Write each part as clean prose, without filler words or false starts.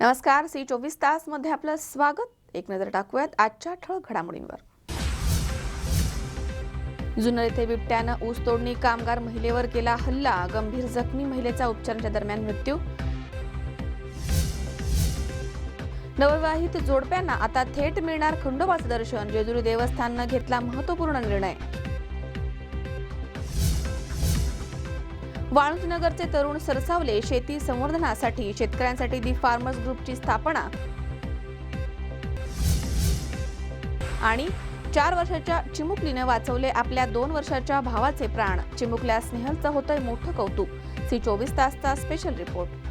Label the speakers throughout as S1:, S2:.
S1: नमस्कार, सी 24 तास मध्ये आपलं स्वागत। एक नजर टाकूयात आजच्या ठळक घडामोडींवर। जुन्नर येथे बिबट्यानं ऊस तोडणी कामगार महिलेवर केला हल्ला, गंभीर जखमी महिलेचा उपचाराच्या दरम्यान मृत्यू। नवविवाहित जोडप्यांना आता थेट मिळणार खंडोबाचं दर्शन, जेजुरी देवस्थाननं घेतला महत्त्वपूर्ण निर्णय। वाळुंजनगरचे तरुण सरसावले, शेती संवर्धनासाठी शेतकऱ्यांसाठी दी फार्मर्स ग्रुपची स्थापना। आणि 4 वर्षाच्या चिमुकलीने वाचवले आपल्या 2 वर्षाच्या भावाचे प्राण, चिमुकल्या स्नेहलचं होतंय मोठं कौतुक। सी 24 तासचा स्पेशल रिपोर्ट।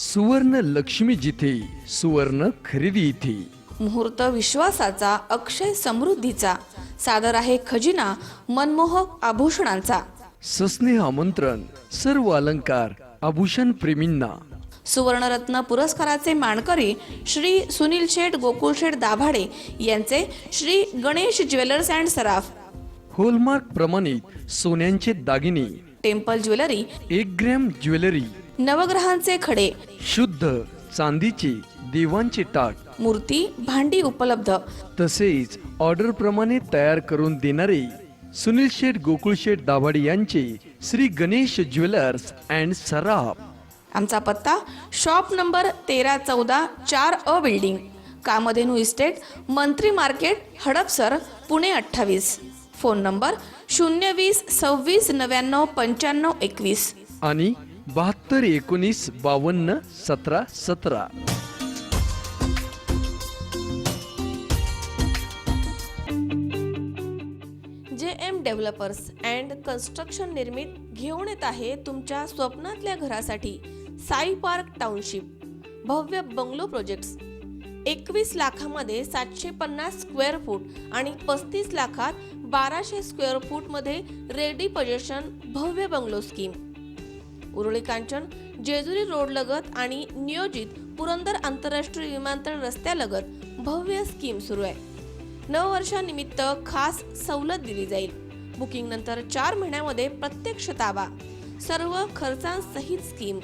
S2: सुवर्ण लक्ष्मी जिथे, सुवर्ण खरेदी इथे।
S1: मुहूर्त विश्वासाचा, अक्षय समृद्धीचा, सादर आहे खजिना मनमोहक आभूषणांचा।
S2: सस्नेह आमंत्रण सर्व अलंकार आभूषण प्रेमींना।
S1: सुवर्णरत्न पुरस्काराचे मानकरी श्री सुनील शेठ गोकुळ शेठ दाभाडे यांचे Shri Ganesh jewellers and Saraf.
S2: Hallmark प्रमाणित सोन्यांचे दागिने,
S1: टेम्पल ज्वेलरी,
S2: 1 ग्रॅम ज्वेलरी,
S1: नवग्रहांचे खडे,
S2: शुद्ध चांदीचे देवांचे टाक,
S1: मूर्ती भांडी उपलब्ध।
S2: तसेच ऑर्डर प्रमाणे तयार करून देणारे सुनील शेठ गोकुळ शेठ दाभाडे यांचे श्री गणेश ज्वेलर्स अँड सराफ।
S1: आमचा पत्ता shop number 1314 4A building, Kamdhenu estate, Mantri market, Hadapsar, Pune 28। Phone number 020 26 99 95 21
S2: आणि 72 19 52 17 17।
S1: JM डेव्हलपर्स अँड कन्स्ट्रक्शन निर्मित घेऊन येत आहे तुमच्या स्वप्नातल्या घरासाठी साई पार्क टाउनशिप भव्य बंगलो प्रोजेक्ट्स। 21 लाखामध्ये 750 स्क्वेअर फूट आणि 35 लाखात 1200 स्क्वेअर फूट मध्ये रेडी पोझिशन भव्य bungalow scheme. Uruli Kanchan Jejuri road लगत आणि नियोजित पुरंदर आंतरराष्ट्रीय विमानतळ रस्त्यालगत भव्य स्कीम सुरू आहे। नववर्षानिमित्त खास सवलत दिली जाईल। बुकिंग नंतर 4 महिन्यामध्ये प्रत्यक्ष ताबा, सर्व खर्चांसहित स्कीम।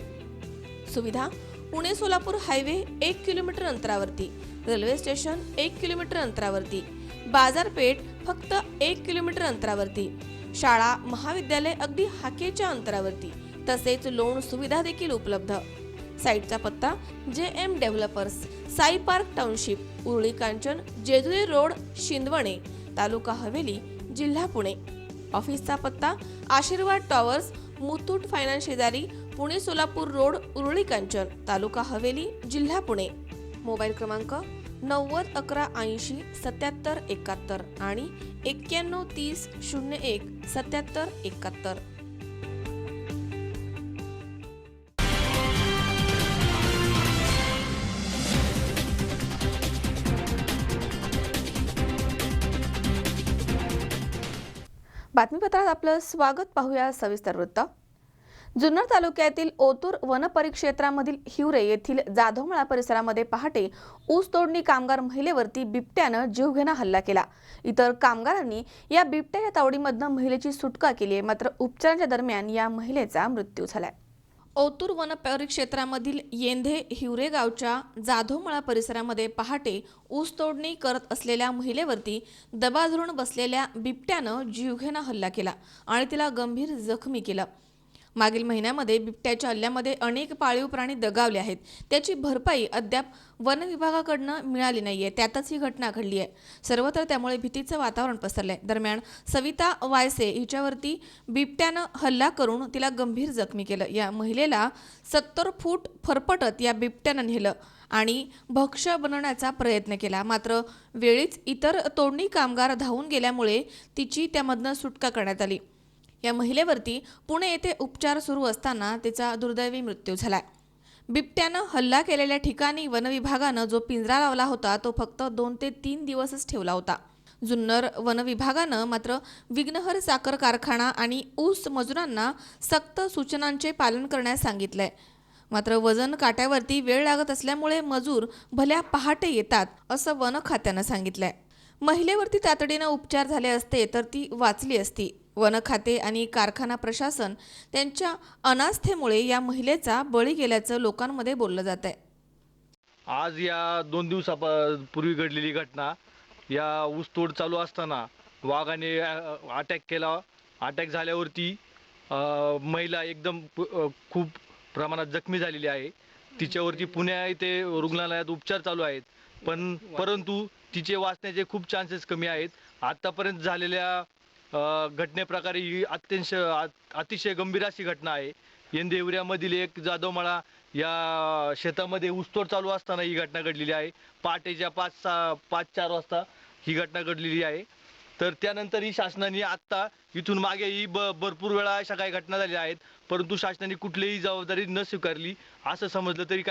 S1: सुविधा पुणे सोलापूर हायवे 1 किलोमीटर अंतरावरती, रेल्वे स्टेशन 1 किलोमीटर अंतरावरती, बाजारपेठ फक्त 1 किलोमीटर अंतरावरती, शाळा महाविद्यालय अगदी हाकेच्या अंतरावरती, तसेच लोन सुविधा देखील उपलब्ध। साईटचा पत्ता JM developers, Sai park township, Uruli Kanchan, Jejuri road, Shindawane, तालुका हवेली, जिल्हा पुणे। ऑफिसचा पत्ता आशीर्वाद टॉवर्स, मुथूट फायनान्स शेजारी, पुणे सोलापूर रोड, उरुळी कांचन, तालुका हवेली, जिल्हा पुणे। मोबाईल क्रमांक 90 11 80 77 71 आणि 91 30 01 77 71। बातमीपत्रात आपलं स्वागत। पाहूया सविस्तर वृत्त। जुन्नर तालुक्यातील ओतूर वनपरिक्षेत्रामधील हिवरे येथील जाधवमळा परिसरामध्ये पहाटे ऊस तोडणी कामगार महिलेवरती बिबट्यानं जीवघेणा हल्ला केला। इतर कामगारांनी या बिबट्याच्या तावडीमधनं महिलेची सुटका केली आहे, मात्र उपचाराच्या दरम्यान या महिलेचा मृत्यू झालाय। ओतूर वनपरिक्षेत्रामधील येंधे हिवरे गावच्या जाधवमळा परिसरामध्ये पहाटे ऊस तोडणी करत असलेल्या महिलेवरती दबा धरून बसलेल्या बिबट्यानं जीवघेणा हल्ला केला आणि तिला गंभीर जखमी केलं। मागील महिन्यामध्ये बिबट्याच्या हल्ल्यामध्ये अनेक पाळीव प्राणी दगावले आहेत, त्याची भरपाई अद्याप वन विभागाकडनं मिळाली नाहीये, त्यातच ही घटना घडली आहे। सर्वत्र त्यामुळे भीतीचं वातावरण पसरलंय। दरम्यान सविता वायसे हिच्यावरती बिबट्यानं हल्ला करून तिला गंभीर जखमी केलं। या महिलेला 70 फूट फरफटत या बिबट्यानं नेलं आणि भक्ष्य बनवण्याचा प्रयत्न केला, मात्र वेळीच इतर तोडणी कामगार धावून गेल्यामुळे तिची त्यामधनं सुटका करण्यात आली। या महिलेवरती पुणे येथे उपचार सुरू असताना तिचा दुर्दैवी मृत्यू झाला। बिबट्यानं हल्ला केलेल्या ठिकाणी वनविभागानं जो पिंजरा लावला होता तो फक्त 2 ते 3 दिवसच ठेवला होता। जुन्नर वनविभागानं मात्र विघ्नहर साखर कारखाना आणि ऊस मजुरांना सक्त सूचनांचे पालन करण्यास सांगितलंय। मात्र वजन काट्यावरती वेळ लागत असल्यामुळे मजूर भल्या पहाटे येतात असं वन खात्यानं सांगितलंय. महिलेवरती तातडीनं उपचार झाले असते तर ती वाचली असती. वन खाते आणि कारखाना प्रशासन त्यांच्या अनास्थेमुळे या महिलेचा बळी गेल्याचं लोकांमध्ये बोललं जात आहे.
S3: आज या 2 दिवसापूर्वी घडलेली घटना, या ऊसतोड चालू असताना वाघाने अटॅक केला. अटॅक झाल्यावरती महिला एकदम खूप प्रमाणात जखमी झालेली आहे. तिच्यावरती पुणे येथे रुग्णालयात उपचार चालू आहेत. परंतु तिचे वाचण्याचे खूप चान्सेस कमी आहेत. आतापर्यंत झालेल्या घटनेप्रकारे ही अतिशय गंभीर अशी घटना आहे. येंदेवऱ्यामधील एक जाधवमाळा या शेतामध्ये ऊसतोड चालू असताना ही घटना घडलेली आहे. पहाटेच्या 5-4 वाजता ही घटना घडलेली आहे. तर त्यानंतर ही शासनाने आत्ता इथून मागेही भरपूर वेळा अशा काही घटना झाल्या आहेत, परंतु शासनाने कुठलीही जबाबदारी न स्वीकारली असं समजलं तरी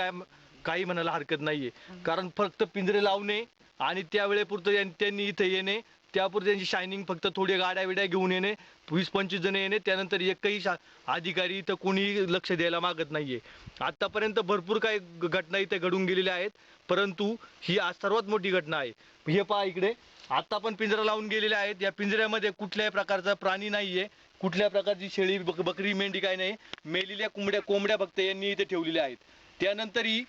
S3: काही म्हणायला हरकत नाहीये. कारण फक्त पिंजरे लावणे आणि त्यावेळेपुरतं त्यांनी इथे येणे, त्यापुरते त्यांची शायनिंग, फक्त थोडी गाड्या घेऊन येणे, 20-25 जण येणे, त्यानंतर एकही अधिकारी इथं कोणी लक्ष द्यायला मागत नाहीये. आतापर्यंत भरपूर काही घटना इथे घडून गेलेल्या आहेत, परंतु ही आज सर्वात मोठी घटना आहे. हे पहा इकडे, आता पण पिंजरा लावून गेलेले आहेत. या पिंजऱ्यामध्ये कुठल्याही प्रकारचा प्राणी नाहीये, कुठल्या प्रकारची शेळी, बकरी, मेंढी काही नाही. मेलेल्या कोंबड्या फक्त यांनी इथे ठेवलेल्या आहेत. त्यानंतरही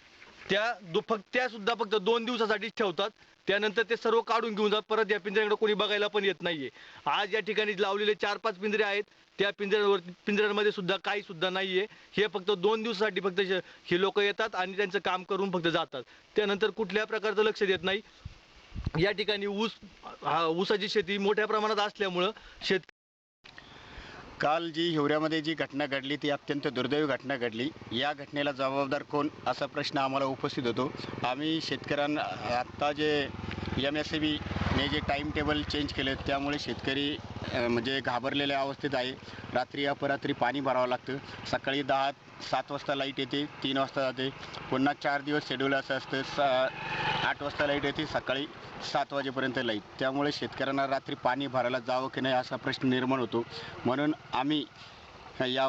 S3: त्या सुद्धा फक्त 2 दिवसासाठीच ठेवतात. त्यानंतर ते सर्व काढून घेऊन जातात. परत या पिंजऱ्याकडे कोणी बघायला पण येत नाहीये. आज या ठिकाणी लावलेले 4-5 पिंजरे आहेत, त्या पिंजऱ्यांमध्ये सुद्धा काही सुद्धा नाहीये. हे फक्त 2 दिवसासाठी फक्त हे लोक येतात आणि त्यांचं काम करून फक्त जातात. त्यानंतर कुठल्या प्रकारचं लक्ष देत नाही. या ठिकाणी ऊसाची शेती मोठ्या प्रमाणात असल्यामुळं
S4: काल जी हिवऱ्यामध्ये जी घटना घडली ती अत्यंत दुर्दैवी घटना घडली. या घटनेला जबाबदार कोण असा प्रश्न आम्हाला उपस्थित होतो. आम्ही शेतकऱ्यांना आत्ता जे MSEBने जे टाईम टेबल चेंज केले त्यामुळे शेतकरी म्हणजे घाबरलेल्या अवस्थेत आहे. रात्री अपरात्री पाणी भरावं लागतं. सकाळी 7 वाजता लाईट येते, 3 वाजता जाते. पुन्हा 4 दिवस शेड्यूल असं असतं. 8 वाजता लाईट येते, सकाळी 7 वाजेपर्यंत लाईट. त्यामुळे शेतकऱ्यांना रात्री पाणी भरायला जावं की नाही असा प्रश्न निर्माण होतो. म्हणून आम्ही या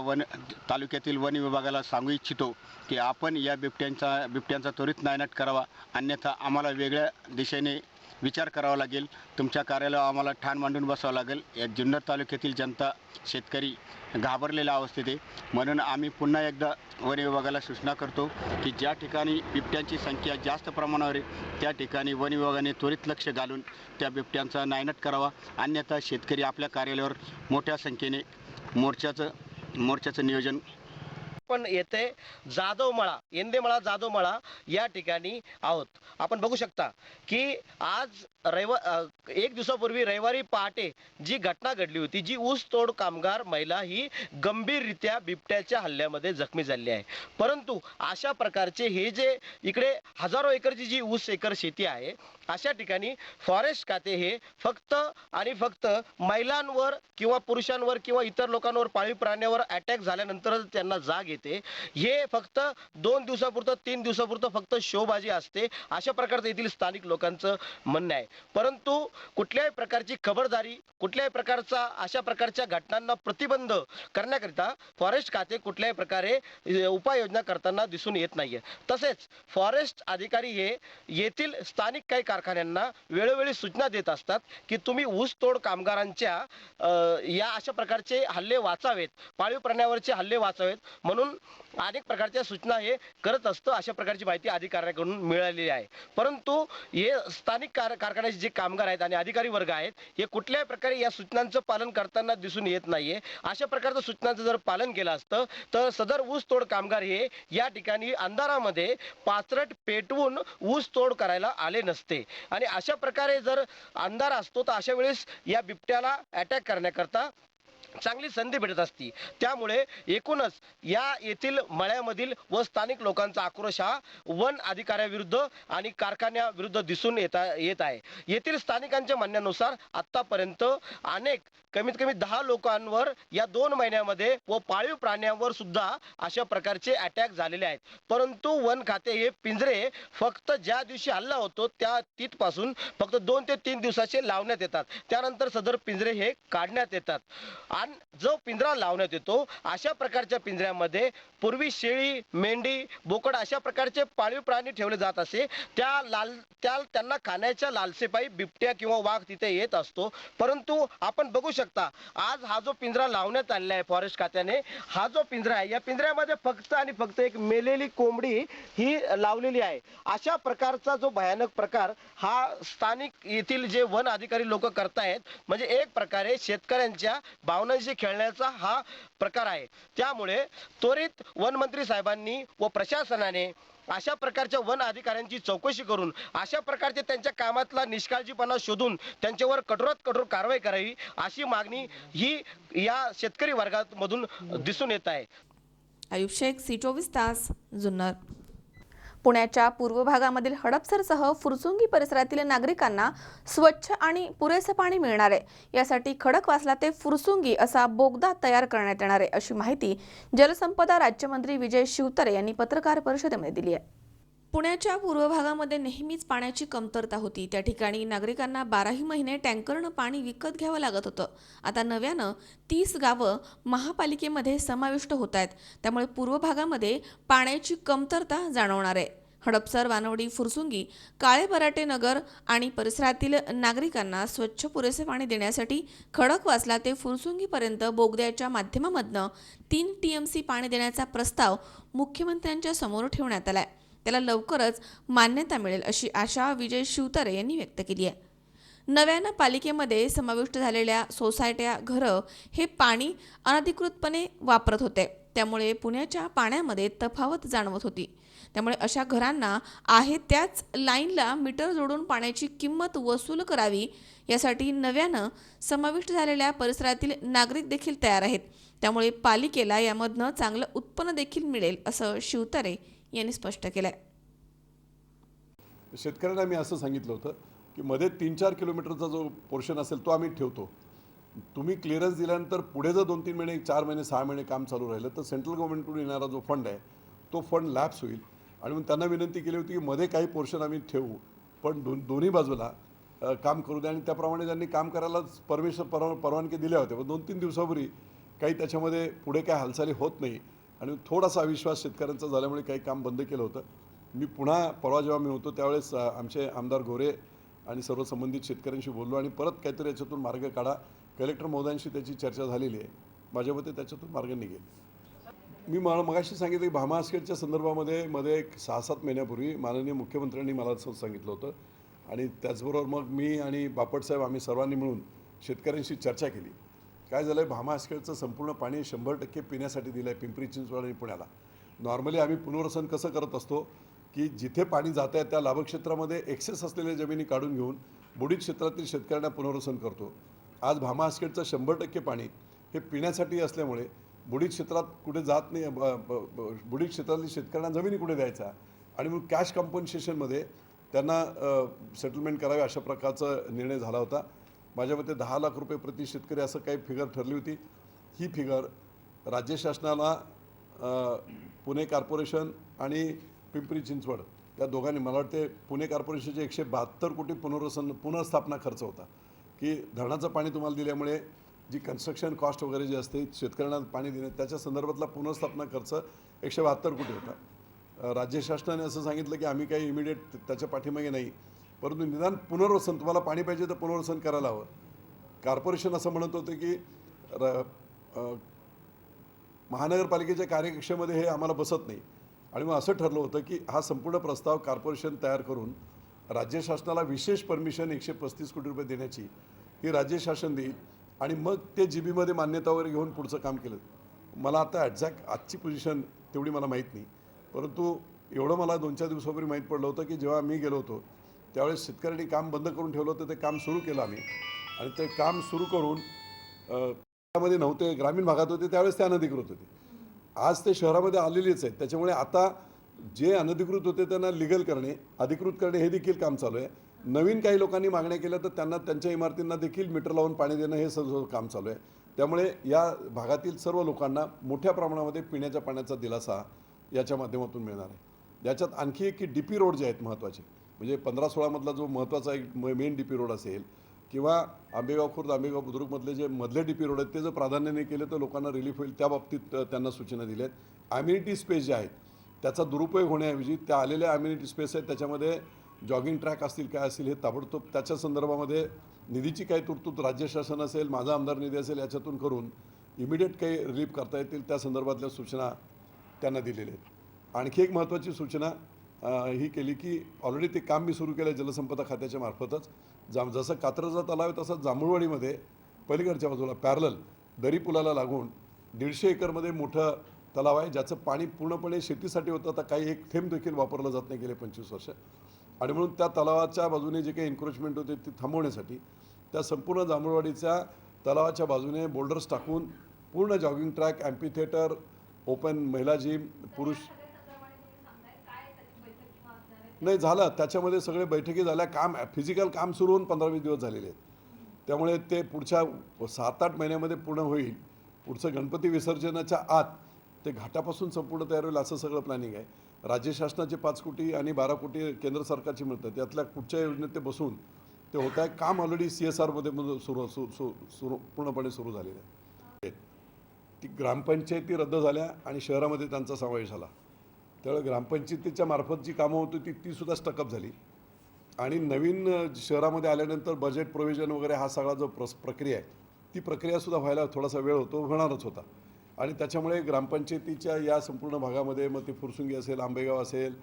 S4: तालुक्यातील वन विभागाला सांगू इच्छितो की आपण या बिबट्यांचा त्वरित नायनाट करावा, अन्यथा आम्हाला वेगळ्या दिशेने विचार करावा लागेल. तुमच्या कार्यालयावर आम्हाला ठाण मांडून बसावं लागेल. या जुन्नर तालुक्यातील जनता, शेतकरी घाबरलेल्या अवस्थेत आहे. म्हणून आम्ही पुन्हा एकदा वन विभागाला सूचना करतो की ज्या ठिकाणी बिबट्यांची संख्या जास्त प्रमाणावर आहे त्या ठिकाणी वन विभागाने त्वरित लक्ष घालून त्या बिबट्यांचा नायनाट करावा, अन्यथा शेतकरी आपल्या कार्यालयावर मोठ्या संख्येने मोर्चाचं नियोजन.
S5: पण येथे जाधवमाळा, येंदेमाळा जाधवमाळा या ठिकाणी आहोत. आपण बघू शकता की आज एक दिवसापूर्वी रविवारी पहाटे जी घटना घडली होती, जी ऊस तोड कामगार महिला ही गंभीररित्या बिबट्याच्या हल्ल्यामध्ये जखमी झाली आहे. परंतु अशा प्रकारचे हे जे इकडे हजारो एकरची जी ऊस एकर शेती आहे, अशा ठिकाणी फॉरेस्ट खाते हे फक्त आणि फक्त महिलांवर किंवा पुरुषांवर किंवा इतर लोकांवर, पाळीव प्राण्यांवर अटॅक झाल्यानंतरच त्यांना जाग येते. हे फक्त 2 दिवसापुरतं, 3 दिवसापुरतं फक्त शोबाजी असते, अशा प्रकारचं येथील स्थानिक लोकांचं म्हणणं आहे. परंतु कुठल्याही प्रकारची खबरदारी, कुठल्याही प्रकारचा अशा प्रकारच्या घटनांना प्रतिबंध करण्याकरिता फॉरेस्ट खाते कुठल्याही प्रकारे उपाययोजना करताना दिसून येत नाहीये. तसेच फॉरेस्ट अधिकारी हे येथील स्थानिक काही कारखान्यांना वेळोवेळी सूचना देत असतात की तुम्ही ऊसतोड कामगारांच्या या अशा प्रकारचे हल्ले वाचावेत, पाळीव प्राण्यांवरचे हल्ले वाचावेत म्हणून अनेक प्रकारच्या सूचना हे करत असतं. अशा प्रकारची माहिती अधिकाऱ्यांकडून मिळालेली आहे. परंतु हे स्थानिक कारखान्याचे जे कामगार आहेत आणि अधिकारी वर्ग आहेत हे कुठल्याही प्रकारे या सूचनांचं पालन करताना दिसून येत नाहीये. अशा प्रकारच्या सूचनांचं जर पालन केलं असतं तर सदर ऊस तोड कामगार हे या ठिकाणी अंधारामध्ये पाचरट पेटवून ऊस तोड करायला आले नसते. आणि अशा प्रकारे जर अंधार असतो तर अशा वेळेस या बिबट्याला अटॅक करण्याकरता चांगली संधी भेटत असती. त्यामुळे एकूणच येथील मळ्यामधील व स्थानिक लोकांचा आक्रोश हा वन अधिकाऱ्याविरुद्ध आणि कारखान्याविरुद्ध दिसून येत आहे. येथील स्थानिकांच्या म्हणण्यानुसार आतापर्यंत कमीत कमी 10 लोकांवर या 2 महिन्यामध्ये व पाळीव प्राण्यांवर सुद्धा अशा प्रकारचे अटॅक झालेले आहेत. परंतु वन खाते हे पिंजरे फक्त ज्या दिवशी हल्ला होतो त्या तिथपासून फक्त 2 ते 3 दिवसाचे लावण्यात येतात. त्यानंतर सदर पिंजरे हे काढण्यात येतात. आणि जो पिंजरा लावण्यात येतो अशा प्रकारच्या पिंजऱ्यामध्ये पूर्वी शेळी, मेंढी, बोकड अशा प्रकारचे पाळीव प्राणी ठेवले जात असे. त्यांना खाण्याच्या लालसेपायी बिबट्या किंवा वाघ तिथे येत असतो. परंतु आपण बघू शकता आज हा जो पिंजरा लावण्यात आलेला आहे फॉरेस्ट खात्याने, हा जो पिंजरा आहे या पिंजऱ्यामध्ये फक्त आणि फक्त एक मेलेली कोंबडी ही लावलेली आहे. अशा प्रकारचा जो भयानक प्रकार हा स्थानिक येथील जे वन अधिकारी लोक करतायत, म्हणजे एक प्रकारे शेतकऱ्यांच्या भावनांशी खेळण्याचा हा प्रकार आहे. त्यामुळे त्वरित वनमंत्री साहेबांनी व प्रशासनाने अशा प्रकारच्या वन अधिकाऱ्यांची चौकशी करून अशा प्रकारचे त्यांच्या कामातला निष्काळजीपणा शोधून त्यांच्यावर कठोरात कठोर कारवाई करावी अशी मागणी ही या शेतकरी वर्गामधून दिसून येत आहे.
S1: आयुब शेख, C24 तास, जुन्नर. पुण्याच्या पूर्व भागामधील हडपसरसह फुरसुंगी परिसरातील नागरिकांना स्वच्छ आणि पुरेसे पाणी मिळणार आहे. यासाठी खडकवासला ते फुरसुंगी असा बोगदा तयार करण्यात येणार आहे, अशी माहिती जलसंपदा राज्यमंत्री विजय शिवतारे यांनी पत्रकार परिषदेमध्ये दिली आहे. पुण्याच्या पूर्व भागामध्ये नेहमीच पाण्याची कमतरता होती. त्या ठिकाणी नागरिकांना 12ही महिने टँकरनं पाणी विकत घ्यावं लागत होतं. आता नव्यानं 30 गावं महापालिकेमध्ये समाविष्ट होत आहेत. त्यामुळे पूर्व भागामध्ये पाण्याची कमतरता जाणवणार आहे. हडपसर, वानवडी, फुरसुंगी, काळे बराटे नगर आणि परिसरातील नागरिकांना स्वच्छ पुरेसे पाणी देण्यासाठी खडकवासला ते फुरसुंगीपर्यंत बोगद्याच्या माध्यमामधनं 3 TMC पाणी देण्याचा प्रस्ताव मुख्यमंत्र्यांच्या समोर ठेवण्यात आला आहे. त्याला लवकरच मान्यता मिळेल अशी आशा विजय शिवतारे यांनी व्यक्त केली आहे. नव्यानं पालिकेमध्ये समाविष्ट झालेल्या सोसायट्या, घरं हे पाणी अनधिकृतपणे वापरत होते. त्यामुळे पुण्याच्या पाण्यामध्ये तफावत जाणवत होती. त्यामुळे अशा घरांना आहे त्याच लाईनला मीटर जोडून पाण्याची किंमत वसूल करावी, यासाठी नव्यानं समाविष्ट झालेल्या परिसरातील नागरिक देखील तयार आहेत. त्यामुळे पालिकेला यामधनं चांगलं उत्पन्न देखील मिळेल असं शिवतारे यांनी स्पष्ट केलंय.
S6: शेतकऱ्यांना मी असं सांगितलं होतं की मध्ये 3-4 किलोमीटरचा जो पोर्शन असेल तो आम्ही ठेवतो. तुम्ही क्लिअरन्स दिल्यानंतर पुढे जर 2-3 महिने, 4 महिने, 6 महिने काम चालू राहिलं तर सेंट्रल गव्हर्नमेंटकडून येणारा जो फंड आहे तो फंड लॅप्स होईल. आणि मग त्यांना विनंती केली होती की मध्ये काही पोर्शन आम्ही ठेवू, पण दोन्ही बाजूला काम करू द्या. आणि त्याप्रमाणे त्यांनी काम करायला परवानगी दिल्या होत्या. पण 2-3 दिवसापूर्वी काही त्याच्यामध्ये पुढे काय हालचाली होत नाही आणि थोडासा अविश्वास शेतकऱ्यांचा झाल्यामुळे काही काम बंद केलं होतं. मी पुन्हा परवा जेव्हा मी होतो त्यावेळेस आमचे आमदार गोरे आणि सर्व संबंधित शेतकऱ्यांशी बोललो आणि परत काहीतरी याच्यातून मार्ग काढा. कलेक्टर महोदयांशी त्याची चर्चा झालेली आहे. माझ्या मते त्याच्यातून मार्ग निघेल. मी मगाशी सांगितलं की भामा आस्केटच्या संदर्भामध्ये मध्ये 6-7 महिन्यापूर्वी माननीय मुख्यमंत्र्यांनी मला असं सांगितलं होतं आणि त्याचबरोबर मग मी आणि बापटसाहेब आम्ही सर्वांनी मिळून शेतकऱ्यांशी चर्चा केली. काय झालं आहे, भामा आस्केटचं संपूर्ण पाणी 100% पिण्यासाठी दिलं आहे पिंपरी चिंचवड आणि पुण्याला. नॉर्मली आम्ही पुनर्वसन कसं करत असतो की जिथे पाणी जात आहे त्या लाभक्षेत्रामध्ये एक्सेस असलेल्या जमिनी काढून घेऊन बुडीत क्षेत्रातील शेतकऱ्यांना पुनर्वसन करतो. आज भामा आस्केटचं 100% पाणी हे पिण्यासाठी असल्यामुळे बुडीत क्षेत्रात कुठे जात नाही. बुडीत क्षेत्रातील शेतकऱ्यांना जमिनी कुठे द्यायचा आणि मग कॅश कॉम्पन्सेशनमध्ये त्यांना सेटलमेंट करावे अशा प्रकारचा निर्णय झाला होता. माझ्या मते 10 लाख रुपये प्रति शेतकरी असं काही फिगर ठरली होती. ही फिगर राज्य शासनाला पुणे कॉर्पोरेशन आणि पिंपरी चिंचवड या दोघांनी, मला वाटते पुणे कॉर्पोरेशनचे 172 कोटी पुनर्स्थापना खर्च होता की धरणाचं पाणी तुम्हाला दिल्यामुळे जी कन्स्ट्रक्शन कॉस्ट वगैरे जी असते शेतकऱ्यांना पाणी देणे त्याच्या संदर्भातला पुनर्स्थापना खर्च 172 कोटी होता. राज्य शासनाने असं सांगितलं की आम्ही काही इमिडिएट त्याच्या पाठीमागे नाही, परंतु निदान पुनर्वसन, तुम्हाला पाणी पाहिजे तर पुनर्वसन करायला हवं. कॉर्पोरेशन असं म्हणत होते की महानगरपालिकेच्या कार्यकक्षेमध्ये हे आम्हाला बसत नाही. आणि मग असं ठरलं होतं की हा संपूर्ण प्रस्ताव कॉर्पोरेशन तयार करून राज्य शासनाला विशेष परमिशन 135 कोटी रुपये देण्याची ही राज्य शासन देईल आणि मग ते GBमध्ये मान्यता वगैरे घेऊन पुढचं काम केलं. मला आता एक्झॅक्ट आजची पोझिशन तेवढी मला माहीत नाही, परंतु एवढं मला 2-4 दिवसापूर्वी माहीत पडलं होतं की जेव्हा मी गेलो होतो त्यावेळेस शेतकऱ्यांनी काम बंद करून ठेवलं होतं. ते काम सुरू केलं आम्ही आणि ते काम सुरू करून त्यामध्ये नव्हते, ग्रामीण भागात होते त्यावेळेस ते अनधिकृत होते. आज ते शहरामध्ये आलेलेच आहेत. त्याच्यामुळे आता जे अनधिकृत होते त्यांना लिगल करणे, अधिकृत करणे हे देखील काम चालू आहे. नवीन काही लोकांनी मागण्या केल्या तर त्यांना त्यांच्या इमारतींना देखील मीटर लावून पाणी देणं हे सर्व काम चालू आहे. त्यामुळे या भागातील सर्व लोकांना मोठ्या प्रमाणामध्ये पिण्याच्या पाण्याचा दिलासा याच्या माध्यमातून मिळणार आहे. याच्यात आणखी एक की DP रोड जे आहेत महत्त्वाचे, म्हणजे 15-16 मधला जो महत्त्वाचा एक मेन DP रोड असेल, किंवा आंबेगाव खुर्द आंबेगाव बुद्रुकमधले जे मधले DP रोड आहेत ते जर प्राधान्याने केले तर लोकांना रिलीफ होईल, त्या बाबतीत त्यांना सूचना दिल्या आहेत. ॲम्युनिटी स्पेस जे आहेत त्याचा दुरुपयोग होण्याऐवजी त्या आलेल्या ॲम्युनिटी स्पेस आहेत त्याच्यामध्ये जॉगिंग ट्रॅक असतील काय असतील हे ताबडतोब त्याच्या संदर्भामध्ये निधीची काही तरतूद राज्य शासन असेल, माझा आमदार निधी असेल याच्यातून करून इमिडिएट काही रिलीफ करता येतील त्या संदर्भातल्या सूचना त्यांना दिलेल्या आहेत. आणखी एक महत्त्वाची सूचना ही केली की ऑलरेडी ते काम मी सुरू केलं जलसंपदा खात्याच्या मार्फतच. जसं कात्रजचा तलाव आहे तसंच जांभूळवाडीमध्ये पलीकडच्या बाजूला पॅरलल दरी पुलाला लागून 150 एकरमध्ये मोठं तलाव आहे ज्याचं पाणी पूर्णपणे शेतीसाठी होतं. आता काही एक थेंब देखील वापरलं जात नाही गेले 25 वर्ष, आणि म्हणून त्या तलावाच्या बाजूने जे काही एन्क्रोचमेंट होते ती थांबवण्यासाठी त्या संपूर्ण जांभूळवाडीच्या तलावाच्या बाजूने बोल्डर्स टाकून पूर्ण जॉगिंग ट्रॅक, ॲम्पी थिएटर, ओपन महिला जिम, पुरुष नाही झालं त्याच्यामध्ये सगळे बैठकी झाल्या. काम फिजिकल काम सुरू होऊन 15-20 दिवस झालेले आहेत. त्यामुळे ते पुढच्या 7-8 महिन्यामध्ये पूर्ण होईल. पुढचं गणपती विसर्जनाच्या आत ते घाटापासून संपूर्ण तयार होईल असं सगळं प्लॅनिंग आहे. राज्य शासनाचे 5 कोटी आणि 12 कोटी केंद्र सरकारची मिळतात, त्यातल्या कुठच्या योजनेत ते बसून ते होत आहे. काम ऑलरेडी CSRमध्ये सुरू पूर्णपणे सुरू झालेलं आहे. ती ग्रामपंचायती रद्द झाल्या आणि शहरामध्ये त्यांचा समावेश झाला. त्यामुळे ग्रामपंचायतीच्या मार्फत जी कामं होती ती सुद्धा स्टकअप झाली, आणि नवीन शहरामध्ये आल्यानंतर बजेट प्रोव्हिजन वगैरे हा सगळा जो प्रक्रिया आहे ती प्रक्रियासुद्धा व्हायला थोडासा वेळ होणारच होता. आणि त्याच्यामुळे ग्रामपंचायतीच्या या संपूर्ण भागामध्ये मग ते फुरसुंगी असेल, आंबेगाव असेल,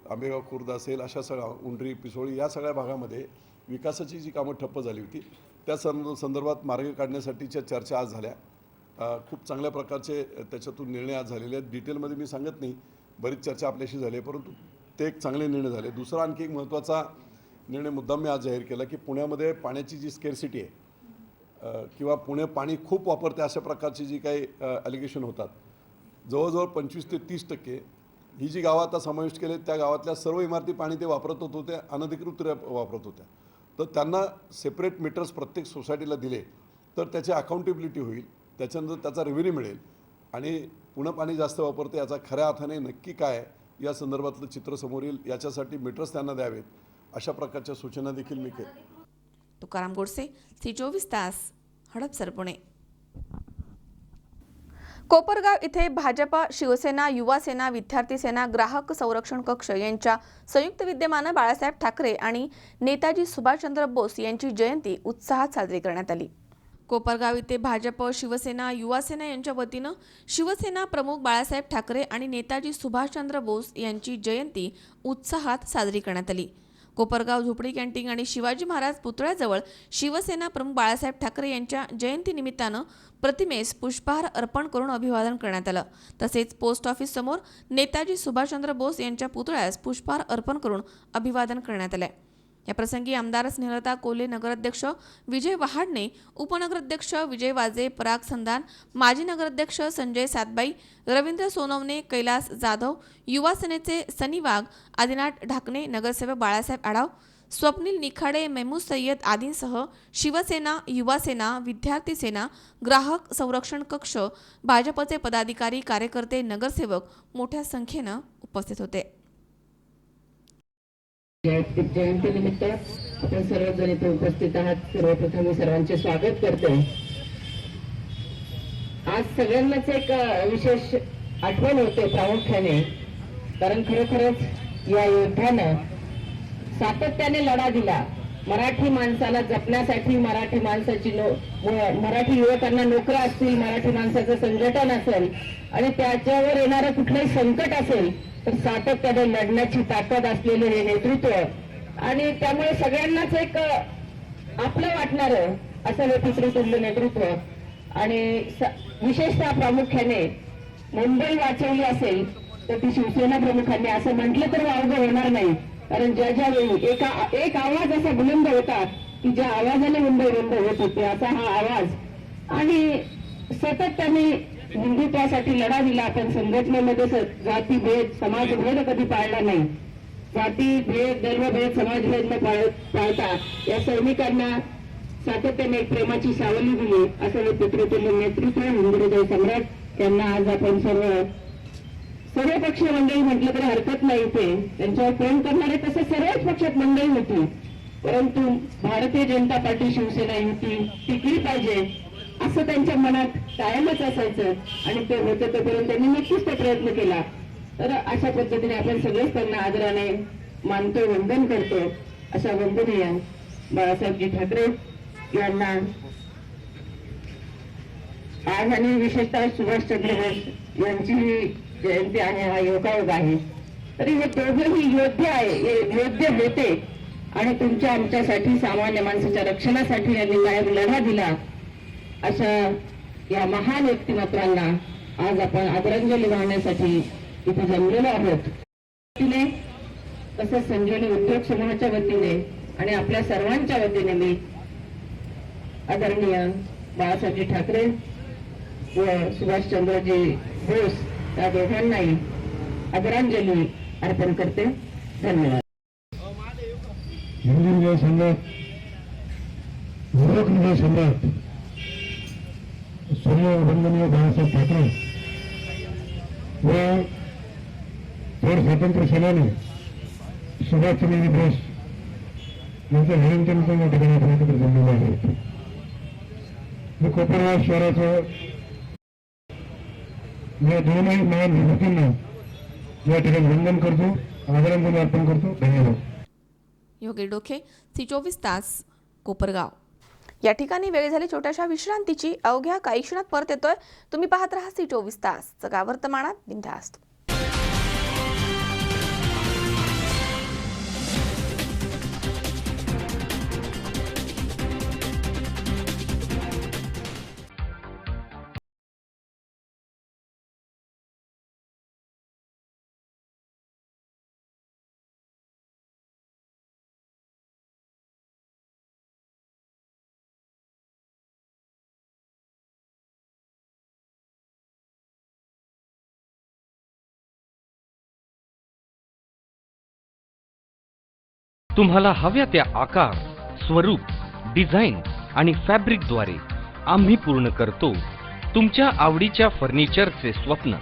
S6: आंबेगाव खुर्द असेल, अशा सगळ्या उंडरी, पिसोळी या सगळ्या भागामध्ये विकासाची जी कामं ठप्प झाली होती त्या संदर्भात मार्ग काढण्यासाठीच्या चर्चा आज झाल्या. खूप चांगल्या प्रकारचे त्याच्यातून निर्णय आज झालेले आहेत. डिटेलमध्ये मी सांगत नाही, बरीच चर्चा आपल्याशी झाली आहे, परंतु ते एक चांगले निर्णय झाले. दुसरा आणखी एक महत्त्वाचा निर्णय मुद्दाम मी आज जाहीर केला की पुण्यामध्ये पाण्याची जी स्केर्सिटी आहे किंवा पुणे पाणी खूप वापरते अशा प्रकारची जी काही ॲलिगेशन होतात, जवळजवळ 25 ते 30% ही जी गावं आता समाविष्ट केले त्या गावातल्या सर्व इमारती पाणी ते वापरत होते, अनधिकृतरित्या वापरत होत्या. तर त्यांना सेपरेट मीटर्स प्रत्येक सोसायटीला दिले तर त्याची अकाउंटेबिलिटी होईल, त्याच्यानंतर त्याचा रेव्हेन्यू मिळेल, आणि पुणे पाणी जास्त वापरते याचा खऱ्या अर्थाने नक्की काय या संदर्भातलं चित्र समोर येईल. याच्यासाठी मीटर्स त्यांना द्यावेत अशा प्रकारच्या सूचना देखील मी केल्या.
S1: तुकाराम गोडसे, C24 तास, हडपसर, पुणे. कोपरगाव इथे भाजपा, शिवसेना, युवा सेना, विद्यार्थी सेना, ग्राहक संरक्षण कक्ष यांच्या संयुक्त विद्यमाने बाळासाहेब ठाकरे आणि नेताजी सुभाषचंद्र बोस यांची जयंती उत्साहात साजरी करण्यात आली. कोपरगाव इथे भाजप, शिवसेना, युवा सेना यांच्या वतीनं शिवसेना प्रमुख बाळासाहेब ठाकरे आणि नेताजी सुभाषचंद्र बोस यांची जयंती उत्साहात साजरी करण्यात आली. कोपरगाव झोपडी कॅन्टीन आणि शिवाजी महाराज पुतळ्याजवळ शिवसेना प्रमुख बाळासाहेब ठाकरे यांच्या जयंतीनिमित्तानं प्रतिमेस पुष्पहार अर्पण करून अभिवादन करण्यात आलं. तसेच पोस्ट ऑफिस समोर नेताजी सुभाषचंद्र बोस यांच्या पुतळ्यास पुष्पहार अर्पण करून अभिवादन करण्यात आले. या प्रसंगी आमदार स्नेहलता कोल्हे, नगराध्यक्ष विजय वहाडणे, उपनगराध्यक्ष विजय वाजे, पराग संधान, माजी नगराध्यक्ष संजय सातबाई, रवींद्र सोनवणे, कैलास जाधव, युवा सेनेचे सनी वाघ, आदिनाथ ढाकणे, नगरसेवक बाळासाहेब आढाव, स्वप्नील निखाडे, मेहमूद सय्यद आदींसह शिवसेना, युवा सेना, विद्यार्थी सेना, ग्राहक संरक्षण कक्ष, भाजपचे पदाधिकारी, कार्यकर्ते, नगरसेवक मोठ्या संख्येनं उपस्थित होते.
S7: जयंतीनिमित्त आपण सर्वजण इथे उपस्थित आहात. सर्वप्रथम मी सर्वांचे स्वागत करते. आज सगळ्यांनाच एक विशेष आठवण होते प्रामुख्याने, कारण खरोखरच या योद्ध्यानं सातत्याने लढा दिला. मराठी माणसाला जपण्यासाठी, मराठी माणसाची मराठी युवकांना नोकऱ्या असतील, मराठी माणसाचं संघटन असेल आणि त्याच्यावर येणारं कुठलंही संकट असेल तर सातत्याने लढण्याची ताकद असलेले हे नेतृत्व, आणि त्यामुळे सगळ्यांनाच एक आपलं वाटणारं असं हे पितृतुल्य नेतृत्व. आणि विशेषतः प्रामुख्याने मुंबई वाचवली असेल तर ती शिवसेना प्रमुखांनी असं म्हटलं तर वावगं होणार नाही, कारण ज्या ज्या वेळी एक आवाज असा बुलंद होता की ज्या आवाजाने मुंबई बंद होत होती, असा हा आवाज. आणि सतत त्यांनी हिंदुत्वासाठी लढा दिला. आपण संघटनेमध्ये जातीभेद, समाजभेद कधी पाळला नाही. जातीभेद, धर्मभेद, समाजभेद न पाळता या सैनिकांना सातत्याने एक प्रेमाची सावली दिली. असं हे पितृतुल्य नेतृत्व, हिंदुहृदय सम्राट, त्यांना आज आपण सर्व पक्षीय मंडळी म्हटलं तरी हरकत नाही. ते त्यांच्यावर प्रेम करणारे तसे सर्वच पक्षात मंडळी होती. परंतु भारतीय जनता पार्टी शिवसेना युती टिकली पाहिजे असं त्यांच्या मनात कायमच असायचं आणि ते होते तोपर्यंत त्यांनी नक्कीच तो प्रयत्न केला. तर अशा पद्धतीने आपण सगळेच त्यांना आदराने मानतो, वंदन करतो. अशा वंदनीय बाळासाहेबजी ठाकरे यांना आज आणि विशेषतः सुभाषचंद्र बोस यांची जयंती आहे, हा योगायोग आहे. तरी हे दोघेही योद्धे आहे, योद्धे होते आणि तुमच्या आमच्यासाठी सामान्य माणसाच्या रक्षणासाठी यांनी कायम लढा दिला. अशा या महान व्यक्तिमत्वांना आज आपण आदरांजली वाहण्यासाठी इथे जमलेलो आहोत. तसंच संजीवनी उद्योग समूहाच्या वतीने आणि आपल्या सर्वांच्या वतीने मी आदरणीय बाळासाहेबजी ठाकरे व सुभाषचंद्रजी बोस या दोघांनाही आदरांजली अर्पण करते. धन्यवाद.
S8: हिंदू हृदय सम्राट, युवक हृदय सम्राट सोनिया वंदनीय बाळासाहेब ठाकरे व थोर स्वातंत्र्य सेनानी सुभाषचंद्र बोस यांच्या जयंतीनिमित्त या ठिकाणी आपण एकत्र जमलेलो आहोत. मी कोपरगाव शहराचं या दोनही महान विभूतींना या ठिकाणी वंदन करतो, आदरांजली अर्पण करतो. धन्यवाद.
S1: योगेश डोके, सी24 तास, कोपरगाव. या ठिकाणी वेळ झाली छोट्याशा विश्रांतीची. अवघ्या काही क्षणात परत येतोय. तुम्ही पाहत राहा सी24 तास, जगा वर्तमानात बिनधास्त.
S9: तुम्हाला हव्या त्या आकार, स्वरूप, डिझाईन आणि फॅब्रिकद्वारे आम्ही पूर्ण करतो तुमच्या आवडीच्या फर्निचरचे स्वप्न.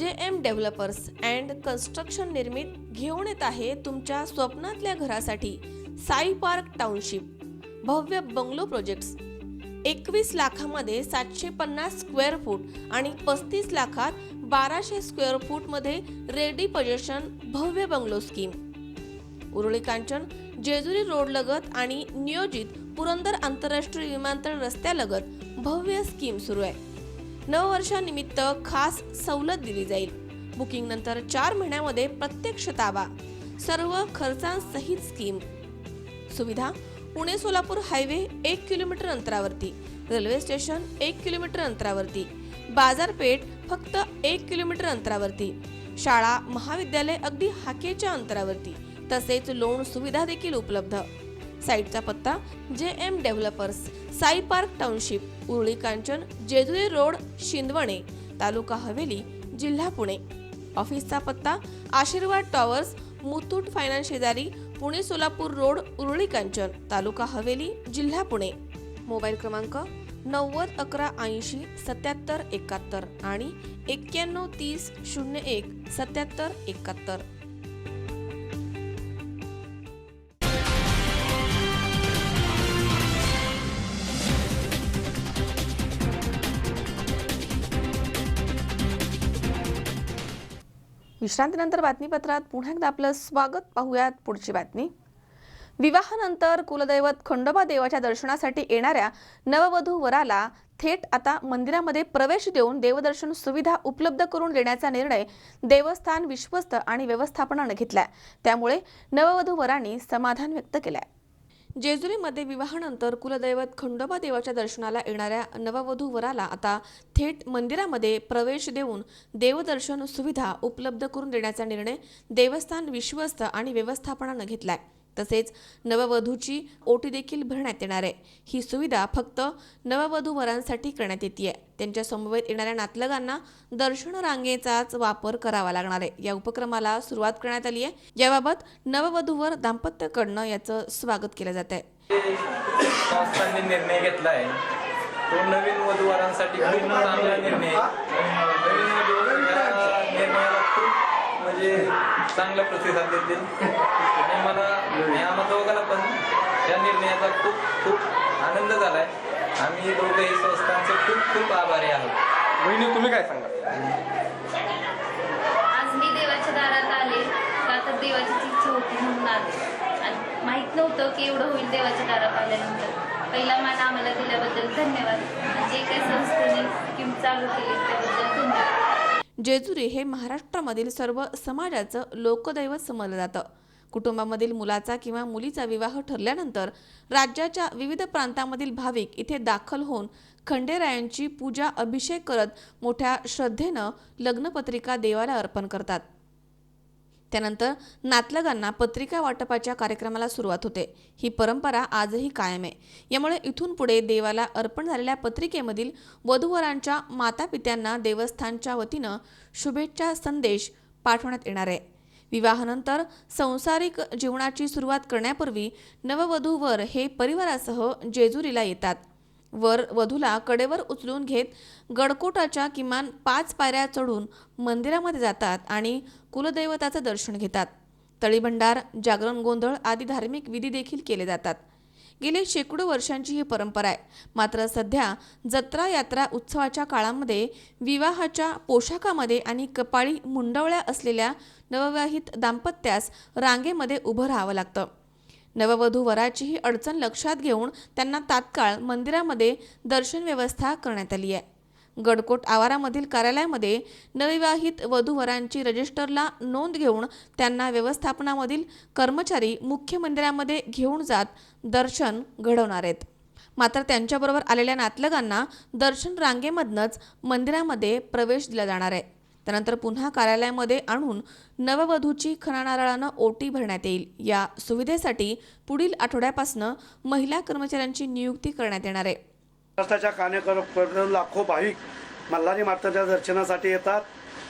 S1: JM डेव्हलपर्स अँड कन्स्ट्रक्शन निर्मित घेऊन येत आहे तुमच्या स्वप्नातल्या घरासाठी साई पार्क टाउनशिप भव्य बंगलो प्रोजेक्ट्स. 21 लाखामध्ये 750 स्क्वेअर फूट आणि 35 लाखात 1200 स्क्वेअर फूट मध्ये रेडी पोझिशन भव्य bungalow scheme. Uruli Kanchan Jejuri road लगत आणि नियोजित पुरंदर आंतरराष्ट्रीय विमानतळ रस्त्यालगत भव्य स्कीम सुरू आहे. नववर्षानिमित्त खास सवलत दिली जाईल. बुकिंग नंतर 4 महिन्यामध्ये प्रत्यक्ष ताबा. सर्व खर्चांसहित स्कीम. सुविधा पुणे सोलापूर हायवे 1 किलोमीटर अंतरावरती. रेल्वे स्टेशन 1 किलोमीटर अंतरावरती. बाजारपेठ फक्त 1 किलोमीटर अंतरावरती. शाळा महाविद्यालय अगदी हाकेच्या अंतरावरती. तसेच लोन सुविधा देखील उपलब्ध. साईटचा पत्ता JM developers, Sai park township, Uruli Kanchan, Jejuri road, Shindawane, तालुका हवेली, जिल्हा पुणे. ऑफिसचा पत्ता आशीर्वाद टॉवर्स, मुथूट फायनान्स शेजारी, पुणे सोलापूर रोड, उरुळी कांचन, तालुका हवेली, जिल्हा पुणे. मोबाईल क्रमांक 90 11 80 77 71 आणि 91 30 01 77 71. विश्रांतीनंतर बातमीपत्रात पुन्हा एकदा आपलं स्वागत. पाहूयात पुढची बातमी. विवाहानंतर कुलदैवत खंडोबा देवाच्या दर्शनासाठी येणाऱ्या नववधू वराला थेट आता मंदिरामध्ये प्रवेश देऊन देवदर्शन सुविधा उपलब्ध करून देण्याचा निर्णय देवस्थान विश्वस्त आणि व्यवस्थापनाने घेतलाय. त्यामुळे नववधू वरांनी समाधान व्यक्त केलंय. जेजुरीमध्ये विवाहानंतर कुलदैवत खंडोबा देवाच्या दर्शनाला येणाऱ्या नववधू वराला आता थेट मंदिरामध्ये प्रवेश देऊन देवदर्शन सुविधा उपलब्ध करून देण्याचा निर्णय देवस्थान विश्वस्त आणि व्यवस्थापनानं घेतलाय। तसेच नववधूची ओटी देखील भरण्यात येणार आहे। ही सुविधा फक्त नववधू वरांसाठी करण्यात येते। त्यांच्या समवेत येणाऱ्या नातलगांना दर्शन रांगेचाच वापर करावा लागणार आहे। या उपक्रमाला सुरुवात करण्यात आली आहे। याबाबत नववधूवर दाम्पत्याकडनं याचं स्वागत केलं जात आहे।
S10: संस्थांनी निर्णय घेतला आहे तो नवीन वधूवरांसाठी खूप चांगला निर्णय आहे। नवीन वधू या निर्णयाला खूप म्हणजे चांगला प्रतिसाद देतील आणि मला आम्हा दोघांना पण या निर्णयाचा खूप खूप आनंद झालाय। आम्ही दोघंही संस्थांचे खूप खूप आभारी आहोत।
S11: वहिनी तुम्ही काय सांगा?
S12: आज मी देवाच्या दारात आले का तर देवाची इच्छा होती म्हणून आले आणि माहित नव्हतं की एवढं होईल देवाच्या दारात आल्यानंतर। पहिला मान आम्हाला दिल्याबद्दल धन्यवाद आणि जे काही संस्थेने स्कीम चालू केली त्याबद्दल धन्यवाद।
S1: जेजुरी हे महाराष्ट्रामधील सर्व समाजाचं लोकदैवत समजलं जातं। कुटुंबामधील मुलाचा किंवा मुलीचा विवाह ठरल्यानंतर राज्याच्या विविध प्रांतांमधील भाविक इथे दाखल होऊन खंडेरायांची पूजा अभिषेक करत मोठ्या श्रद्धेनं लग्नपत्रिका देवाला अर्पण करतात। त्यानंतर नातलगांना पत्रिका वाटपाच्या कार्यक्रमाला सुरुवात होते। ही परंपरा आजही कायम आहे। यामुळे इथून पुढे देवाला अर्पण झालेल्या पत्रिकेमधील वधूवरांच्या मातापित्यांना देवस्थानच्या वतीनं शुभेच्छा संदेश पाठवण्यात येणार आहे। विवाहानंतर संसारिक जीवनाची सुरुवात करण्यापूर्वी नववधू वर हे परिवारासह जेजुरीला येतात। वर वधूला कडेवर उचलून घेत गडकोटाच्या किमान 5 पायऱ्या चढून मंदिरामध्ये जातात आणि कुलदैवताचं दर्शन घेतात। तळीभंडार, जागरण गोंधळ आदी धार्मिक विधी देखील केले जातात। गेले शेकडो वर्षांची ही परंपरा आहे। मात्र सध्या जत्रा यात्रा उत्सवाच्या काळामध्ये विवाहाच्या पोशाखामध्ये आणि कपाळी मुंडवळ्या असलेल्या नवविवाहित दाम्पत्यास रांगेमध्ये उभं राहावं लागतं। नववधू वराची ही अडचण लक्षात घेऊन त्यांना तात्काळ मंदिरामध्ये दर्शन व्यवस्था करण्यात आली आहे। गडकोट आवारामधील कार्यालयामध्ये नवविवाहित वधूवरांची रजिस्टरला नोंद घेऊन त्यांना व्यवस्थापनामधील कर्मचारी मुख्य मंदिरामध्ये घेऊन जात दर्शन घडवणार आहेत। मात्र त्यांच्याबरोबर आलेल्या नातलगांना दर्शन रांगेमधनंच मंदिरामध्ये प्रवेश दिला जाणार आहे। त्यानंतर पुन्हा कार्यालयामध्ये आणून नववधूची खणा नारळानं ओटी भरण्यात येईल। या सुविधेसाठी पुढील आठवड्यापासून महिला कर्मचाऱ्यांची नियुक्ती करण्यात येणार आहे।
S13: महाराष्ट्राच्या कानेकोपऱ्यातून लाखो भाविक मल्हारी मार्तंडाच्या दर्शनासाठी येतात।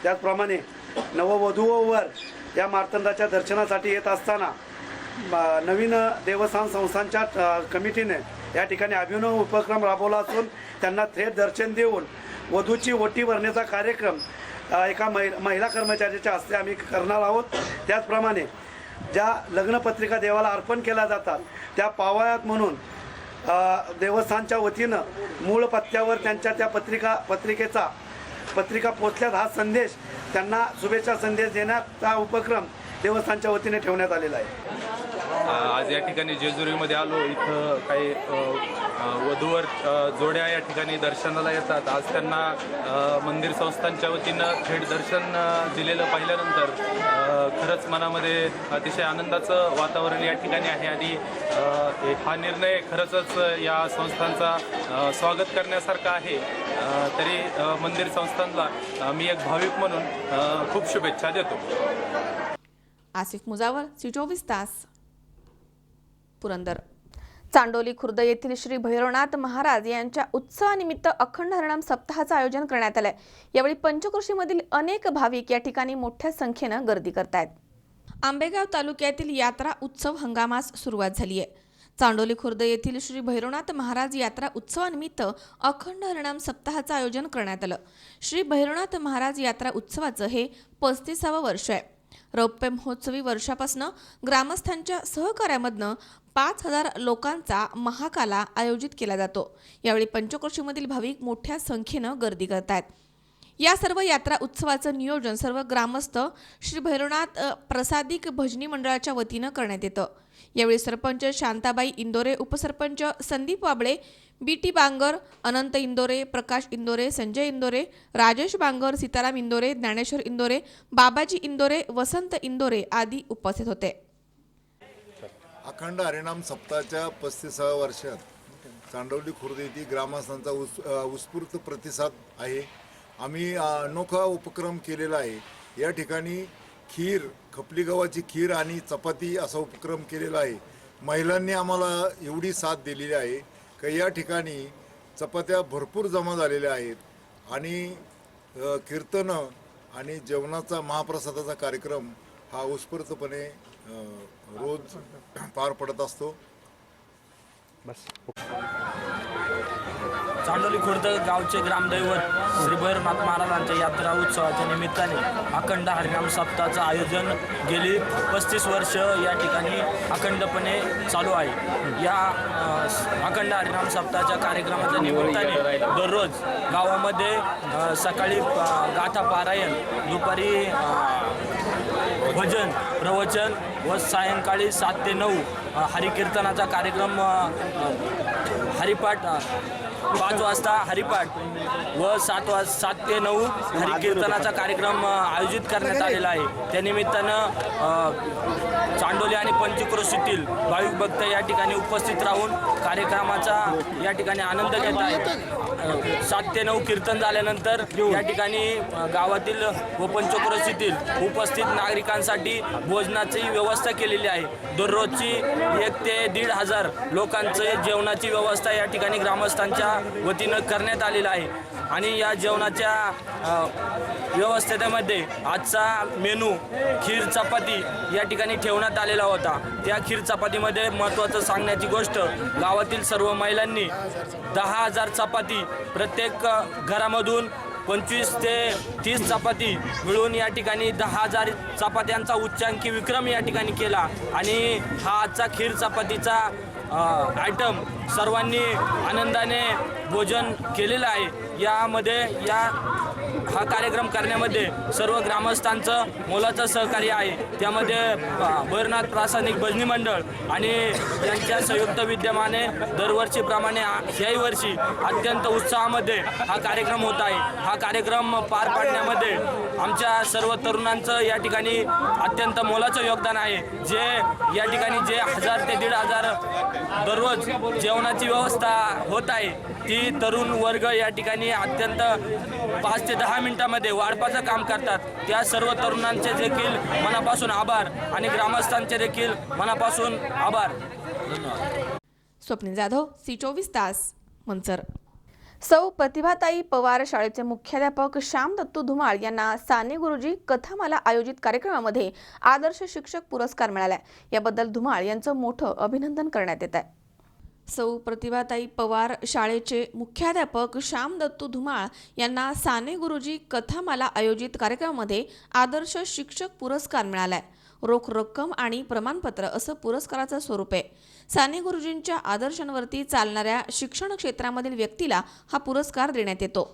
S13: त्याचप्रमाणे नववधूवर या मार्तंडाच्या दर्शनासाठी येत असताना नवीन देवस्थान संस्थांच्या कमिटीने या ठिकाणी अभिनव उपक्रम राबवला असून त्यांना थेट दर्शन देऊन वधूची ओटी भरण्याचा कार्यक्रम एका महिला कर्मचाऱ्याच्या हस्ते आम्ही करणार आहोत। त्याचप्रमाणे ज्या लग्नपत्रिका देवाला अर्पण केल्या जातात त्या पावायात म्हणून देवस्थानच्या वतीनं मूळ पत्त्यावर त्यांच्या त्या पत्रिका पोचल्यात हा संदेश त्यांना शुभेच्छा संदेश देण्याचा उपक्रम देवस्थानच्या वतीने ठेवण्यात आलेला आहे।
S11: आज या ठिकाणी जेजुरीमध्ये आलो। इथं काही वधूवर जोड्या या ठिकाणी दर्शनाला येतात। आज त्यांना मंदिर संस्थांच्या वतीनं थेट दर्शन दिलेलं पाहिल्यानंतर खरंच मनामध्ये अतिशय आनंदाचं वातावरण या ठिकाणी आहे आणि हा निर्णय खरंच या संस्थांचा स्वागत करण्यासारखा आहे। तरी मंदिर संस्थांना मी एक भाविक म्हणून खूप शुभेच्छा देतो।
S1: आसिफ मुजावर, C24 तास, पुरंदर। चांडोली खुर्द येथील श्री भैरवनाथ महाराज यांच्या उत्सवानिमित्त अखंड हरिनाम सप्ताहाचं आयोजन करण्यात आलंय। यावेळी पंचक्रोशीमधील अनेक भाविक या ठिकाणी मोठ्या संख्येनं गर्दी करतायत। आंबेगाव तालुक्यातील यात्रा उत्सव हंगामास सुरुवात झाली आहे। चांडोली खुर्द येथील श्री भैरवनाथ महाराज यात्रा उत्सवानिमित्त अखंड हरिनाम सप्ताहाचं आयोजन करण्यात आलं। श्री भैरवनाथ महाराज यात्रा उत्सवाचं हे 35वे वर्ष आहे। रौप्य महोत्सवी वर्षापासून ग्रामस्थांच्या सहकार्यामधनं 5000 लोकांचा महाकाला आयोजित केला जातो। यावेळी पंचक्रोशीमधील भाविक मोठ्या संख्येनं गर्दी करतात। या सर्व यात्रा उत्सवाचं नियोजन सर्व ग्रामस्थ श्री भैरवनाथ प्रसादिक भजनी मंडळाच्या वतीनं करण्यात येतं। यावेळी सरपंच शांताबाई इंदोरे, उपसरपंच संदीप वाबळे, BT बांगर, अनंत इंदोरे, प्रकाश इंदोरे, संजय इंदोरे, राजेश बांगर, सीताराम इंदोरे, ज्ञानेश्वर इंदोरे, बाबाजी इंदोरे, वसंत इंदोरे आदी उपस्थित होते।
S14: अखंड हरिनाम सप्ताहाच्या 35व्या वर्षात चांडवली खुर्द येथे ग्रामस्थांचा उत्स्फूर्त प्रतिसाद आहे. आम्ही अनोखा उपक्रम केलेला आहे. या ठिकाणी खीर, खपली गव्हाची खीर आणि चपाती असा उपक्रम केलेला आहे. महिलांनी आम्हाला एवढी साथ दिलेली आहे की या ठिकाणी चपात्या भरपूर जमा झालेल्या आहेत आणि कीर्तनं आणि जेवणाचा महाप्रसादाचा कार्यक्रम हा उत्स्फूर्तपणे रोज पार पडत असतो.
S15: चांडोली खुर्द गावचे ग्रामदैवत श्री भैरवनाथ महाराजांच्या यात्रा उत्सवाच्या निमित्ताने अखंड हरिनाम सप्ताहाचं आयोजन गेली 35 वर्ष या ठिकाणी अखंडपणे चालू आहे. या अखंड हरिनाम सप्ताहाच्या कार्यक्रमाच्या निमित्ताने दररोज गावामध्ये सकाळी गाथा पारायण, दुपारी भजन प्रवचन व सायंकाळी 7 ते 9 हरिकीर्तनाचा कार्यक्रम, हरिपाठ 5 वाजता हरिपाठ व 7 ते 9 हरिकीर्तनाचा कार्यक्रम आयोजित करण्यात आलेला आहे. त्यानिमित्तानं चांडोली आणि पंचक्रोशीतील भाविक भक्त या ठिकाणी उपस्थित राहून कार्यक्रमाचा या ठिकाणी आनंद घेत आहेत. 7 ते 9 कीर्तन झाल्यानंतर या ठिकाणी गावातील व पंचक्रोशीतील उपस्थित नागरिकांसाठी भोजनाची व्यवस्था केलेली आहे. दररोजची 1 ते 1,500 लोकांचे जेवणाची व्यवस्था या ठिकाणी ग्रामस्थांच्या वतीनं करण्यात आलेलं आहे. आणि या जेवणाच्या व्यवस्थेमध्ये आजचा मेनू खीर चपाती या ठिकाणी ठेवण्यात आलेला होता. त्या खीर चपातीमध्ये महत्त्वाचं सांगण्याची गोष्ट, गावातील सर्व महिलांनी 10,000 चपाती प्रत्येक घरामधून 25 ते 30 चपाती मिळून या ठिकाणी 10,000 चपात्यांचा उच्चांकी विक्रम या ठिकाणी केला. आणि हा आजचा खीर चपातीचा आयटम सर्वांनी आनंदाने भोजन केलेलं आहे. यामध्ये हा कार्यक्रम करण्यामध्ये सर्व ग्रामस्थांचं मोलाचं सहकार्य आहे. त्यामध्ये भैरवनाथ प्रासादिक भजनी मंडळ आणि यांच्या संयुक्त विद्यमाने दरवर्षीप्रमाणे ह्याही वर्षी अत्यंत उत्साहामध्ये हा कार्यक्रम होत आहे. हा कार्यक्रम पार पाडण्यामध्ये आमच्या सर्व तरुणांचं या ठिकाणी अत्यंत मोलाचं योगदान आहे. जे या ठिकाणी जे 1000 ते 1,500 दररोज जेवणाची व्यवस्था होत आहे, ती तरुण वर्ग या ठिकाणी अत्यंत 5 ते 10 मिनिटांमध्ये वाढपाचं काम करतात. त्या सर्व तरुणांचे देखील मनापासून आभार आणि ग्रामस्थांचे देखील मनापासून आभार. धन्यवाद.
S1: स्वप्नील जाधव, C24 तास, मंचर. सौ प्रतिभाताई पवार शाळेचे मुख्याध्यापक श्याम दत्तू धुमाळ यांना साने गुरुजी कथामाला आयोजित कार्यक्रमामध्ये आदर्श शिक्षक पुरस्कार मिळाला. याबद्दल धुमाळ यांचं मोठं अभिनंदन करण्यात येत आहे. सौ प्रतिभाताई पवार शाळेचे मुख्याध्यापक श्याम दत्तू धुमाळ यांना साने गुरुजी कथामाला आयोजित कार्यक्रमामध्ये आदर्श शिक्षक पुरस्कार मिळालाय. रोख रक्कम आणि प्रमाणपत्र असं पुरस्काराचं स्वरूप आहे. साने गुरुजींच्या आदर्शांवरती चालणाऱ्या शिक्षण क्षेत्रामधील व्यक्तीला हा पुरस्कार देण्यात येतो.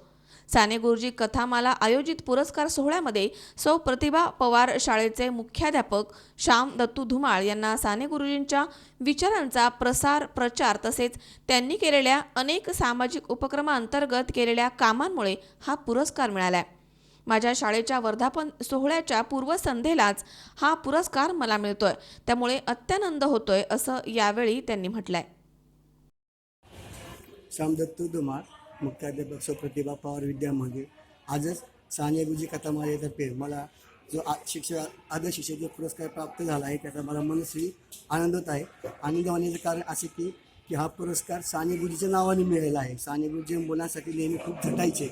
S1: साने गुरुजी कथामाला आयोजित पुरस्कार सोहळ्यामध्ये सौ प्रतिभा पवार शाळेचे मुख्याध्यापक श्याम दत्तू धुमाळ यांना साने गुरुजींच्या विचारांचा प्रचार तसेच त्यांनी केलेल्या अनेक सामाजिक उपक्रमांतर्गत केलेल्या कामांमुळे हा पुरस्कार मिळाला. माझ्या शाळेच्या वर्धापन सोहळ्याच्या पूर्वसंध्येलाच हा पुरस्कार मला मिळतोय, त्यामुळे अत्यानंद होतोय असं यावेळी त्यांनी म्हटलंय.
S16: श्याम दत्तू धुमाळ, मुख्याध्यापक सौ प्रतिभा पवार विद्यामंदिर. आजच साने गुरुजी कथामालेतर्फे मला जो आदर्श शिक्षक जो पुरस्कार प्राप्त झाला आहे त्याचा मला मनस्वी आनंद होत आहे. आनंद होण्याचं कारण असे की हा पुरस्कार साने गुरुजीच्या नावाने मिळालेला आहे. साने गुरुजी मुलांसाठी नेहमी खूप झटायचे,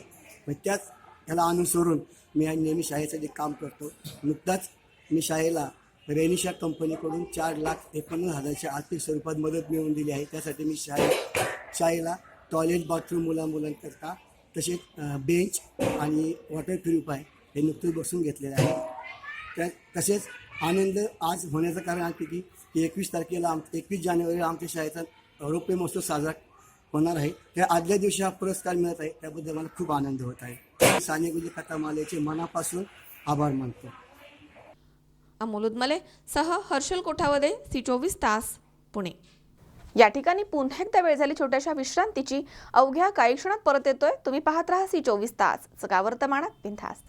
S16: पण त्याच ह्याला अनुसरून मी नेहमी शाळेसाठी काम करतो. नुकताच मी शाळेला रेनिशा कंपनीकडून 4,51,000च्या आर्थिक स्वरूपात मदत मिळवून दिली आहे. त्यासाठी मी शाळेला टॉयलेट, बाथरूम मुलांकरता तसेच बेंच आणि वॉटर प्युरिफाय हे नुकतेच बसून घेतलेले आहे. तसेच आनंद आज होण्याचं कारण आहे की 21 तारखेला 21 जानेवारीला आमच्या शाळेचा रौप्य महोत्सव साजरा होणार आहे. त्या आदल्या दिवशी हा पुरस्कार मिळत आहे, त्याबद्दल मला खूप आनंद होत आहे. साने गुरुजी कथामालेचे मनापासून आभार मानतो.
S1: अमोल उदमले सह हर्षल कोठावदे, C24 तास, पुणे. या ठिकाणी पुन्हा एकदा वेळ झाली छोट्याशा विश्रांतीची. अवघ्या काही क्षणात परत येतोय. तुम्ही पाहत राहा C24 तास, सगळ्या वर्तमानात बिनधास्त.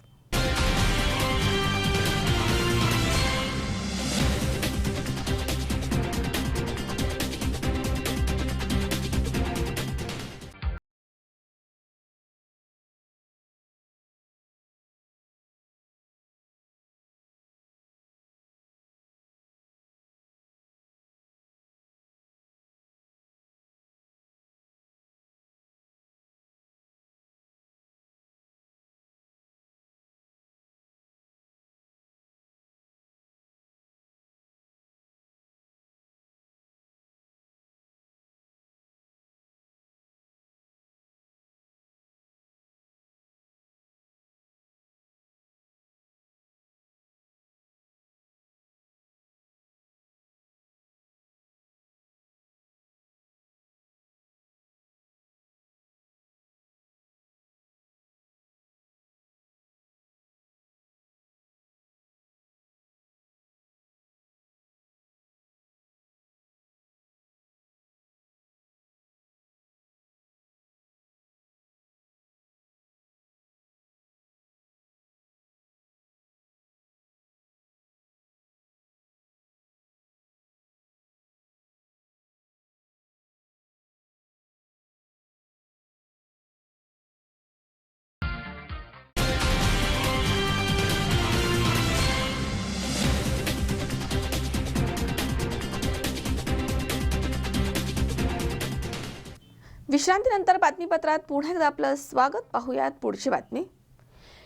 S1: विश्रांतीनंतर बातमीपत्रात पुन्हा एकदा आपलं स्वागत. पाहूयात पुढची बातमी.